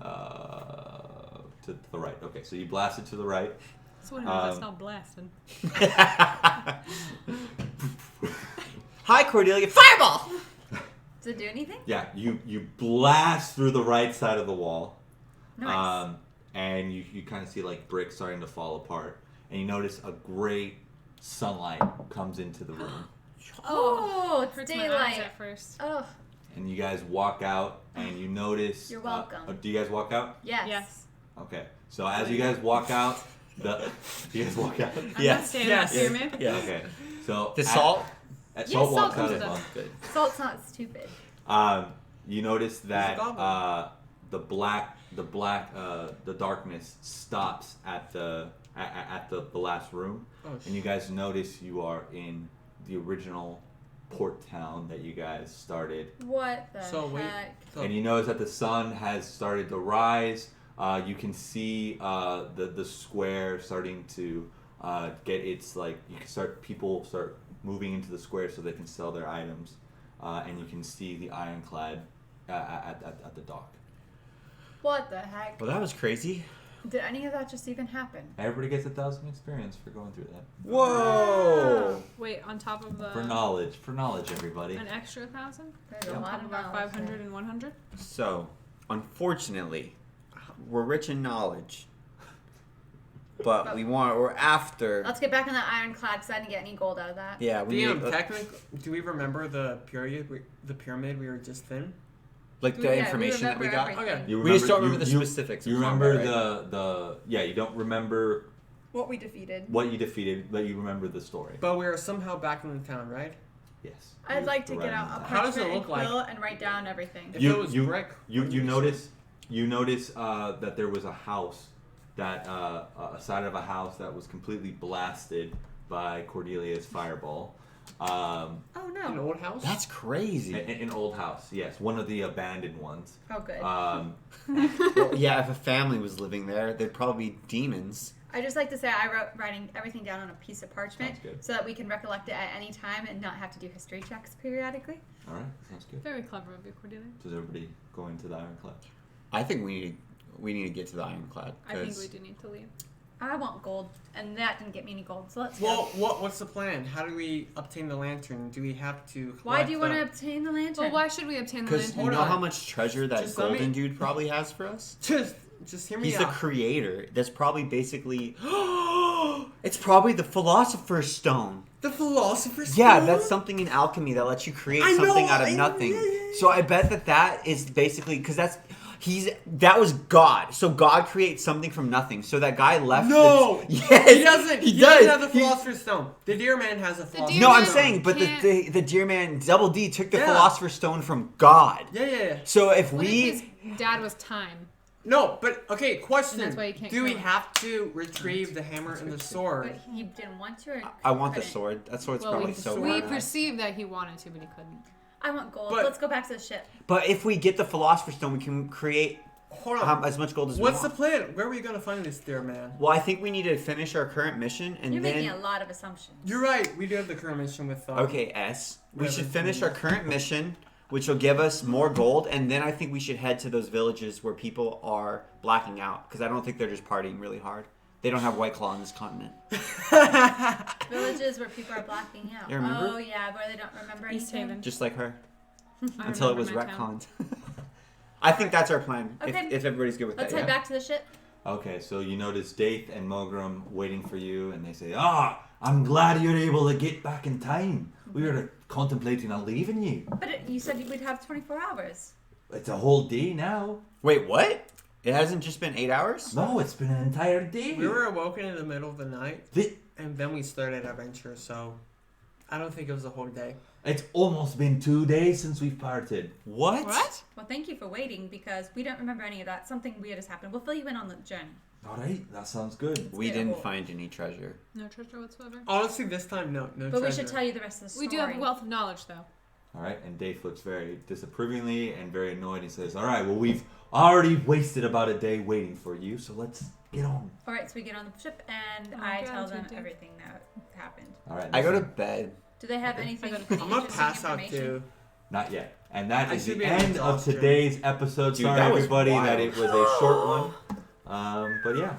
To the right. Okay, so you blast it to the right. That's what that's not blasting. Hi, Cordelia. Fireball! Does it do anything? Yeah, you blast through the right side of the wall. Nice. And you kind of see like bricks starting to fall apart, and you notice a great sunlight comes into the room, Oh, it's Hurts my eyes daylight. at first. Oh, and you guys walk out, and you notice. You're welcome. Do you guys walk out? yes. Yes. Okay, so as you guys walk out, you guys walk out. I'm not Yes. standing Yes. on the pyramid. Yeah. Okay, so The salt? Salt Yes, walks salt out comes as with well. us. Good. Salt's not stupid. You notice that He's a goblin. the darkness stops at the last room, Oh, and you guys notice you are in the original port town that you guys started, What the So, wait. heck? So, and you notice that the sun has started to rise. You can see the square starting to get its people start moving into the square so they can sell their items, and you can see the ironclad at the dock. What the heck? Well, that was crazy. Did any of that just even happen? Everybody gets 1,000 experience for going through that. Whoa! Wait, on top of the For knowledge, everybody. an extra 1,000? There's Yeah. a lot Top of of our knowledge 500 there. and 100? So, unfortunately, we're rich in knowledge, but we're after. Let's get back on that ironclad because I didn't get any gold out of that. Yeah, we DM, need technically, do we remember the pyramid we were just in? like the Yeah, we information that we remember got. everything. Okay. We just don't remember the specifics. You of remember combat, right? you don't remember What we defeated. what you defeated, but you remember the story. But we were somehow back in the town, right? Yes. I'd like to get Right. out a How does it parchment look and like? quill and write down everything. If it was brick. You notice that there was a house that a side of a house that was completely blasted by Cordelia's fireball. Oh An no. old house? That's crazy. An old house, yes, one of the abandoned ones. Oh good. Well, yeah, if a family was living there, they'd probably be demons. I just like to say I wrote writing everything down on a piece of parchment Sounds good. so that we can recollect it at any time and not have to do history checks periodically. All right, sounds good. Very clever of you, Cordelia. Does everybody go into the ironclad? I think we need to get to the ironclad. I think 'cause we do need to leave. I want gold, and that didn't get me any gold. So let's Well, go. what's the plan? How do we obtain the lantern? Do we have to? Why do you want to collect obtain the lantern? Well, why should we obtain the Because lantern? you Hold know on. how much treasure that Just let golden me- dude probably has for us? Just hear me He's the out. creator. That's probably basically. It's probably the philosopher's stone. The philosopher's Yeah, stone? that's something in alchemy that lets you create I know, something out of I know, nothing. yeah. So I bet that is basically because that was God. So God creates something from nothing. So that guy left. No! Yes, He doesn't. He does. doesn't have the He- philosopher's stone. The deer man has a philosopher's No, I'm Man saying, but can't- the dear man Double D took the Yeah. philosopher's stone from God. Yeah. So if What we if his dad was time? No, but okay. Question: And that's why you can't do we kill him. have to retrieve the hammer and the sword? But he didn't want to. Or I want the couldn't? sword. That sword's Well, probably we, so we badass. perceived that he wanted to, but he couldn't. I want gold. But- Let's go back to the ship. But if we get the philosopher's stone, we can create Hold on. as much gold as What's we the want. plan? Where are we gonna find this deer man? Well, I think we need to finish our current mission and You're then. making a lot of assumptions. You're right. We do have the current mission with. Okay, S. We Whatever. should finish our current mission, which will give us more gold, and then I think we should head to those villages where people are blacking out, because I don't think they're just partying really hard. They don't have White Claw on this continent. Villages where people are blacking out. You remember? Oh yeah, where they don't remember East anything. Haven. Just like her. I Until it remember was my town. retconned. I think that's our plan, Okay. if everybody's good with Let's that. head Yeah? back to the ship. Okay, so you notice Daith and Mogram waiting for you, and they say, I'm glad you're able to get back in time. We were contemplating on leaving you. But you said we'd have 24 hours. It's a whole day now. Wait, what? It hasn't just been 8 hours? No, it's been an entire day. We were awoken in the middle of the night, Th- and then we started adventure. So, I don't think it was a whole day. It's almost been 2 days since we've parted. What? What? Well, thank you for waiting because we don't remember any of that. Something weird has happened. We'll fill you in on the journey. All right, that sounds good. We get a didn't whole- find any treasure. No treasure whatsoever. Honestly, this time, no But treasure. we should tell you the rest of the story. We do have a wealth of knowledge, though. All right, and Dave looks very disapprovingly and very annoyed. He says, "All right, well, we've already wasted about a day waiting for you, so let's get on." All right, so we get on the ship, and Oh, I tell them gratitude. everything that happened. All right, I go to listen. bed. Do they have anything? I go to- I'm gonna interesting pass out information? too. Not yet. And that I is should the be an end of exhaustion. today's episode. Dude, Sorry, that was everybody, that wild. it was a short one. But yeah,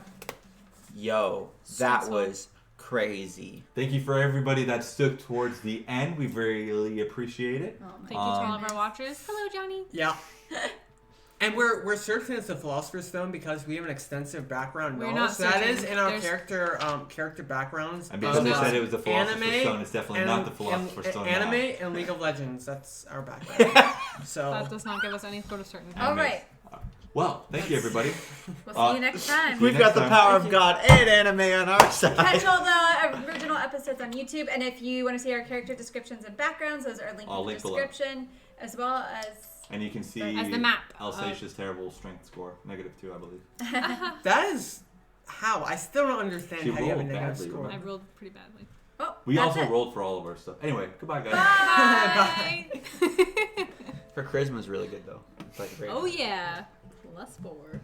Yo, that So- was crazy. thank you for everybody that stuck towards the end. We really appreciate it. Oh my Thank you to all of goodness. our watchers. Hello, Johnny. Yeah. And we're searching as the Philosopher's Stone because we have an extensive background We're knowledge. not That searching. is in our There's- character backgrounds. And because they of, said it was the Philosopher's anime Stone, it's definitely not the Philosopher's Stone. now. Anime and League of Legends. That's our background. So That does not give us any sort of certainty. All right, Well, thank you, everybody. we'll see you next time. See you We've got next the time. power of God and anime on our side. Catch all the original episodes on YouTube, and if you want to see our character descriptions and backgrounds, those are linked I'll in the link below. description, as well as. And you can see As the map Elseisha's terrible strength score, -2, I believe. that is how I still don't understand She how you have a rolled negative badly, score. remember? I rolled pretty badly. Oh, We that's also it. rolled for all of our stuff. Anyway, goodbye, guys. Bye. Her charisma's really good though. It's like very Oh yeah. +4.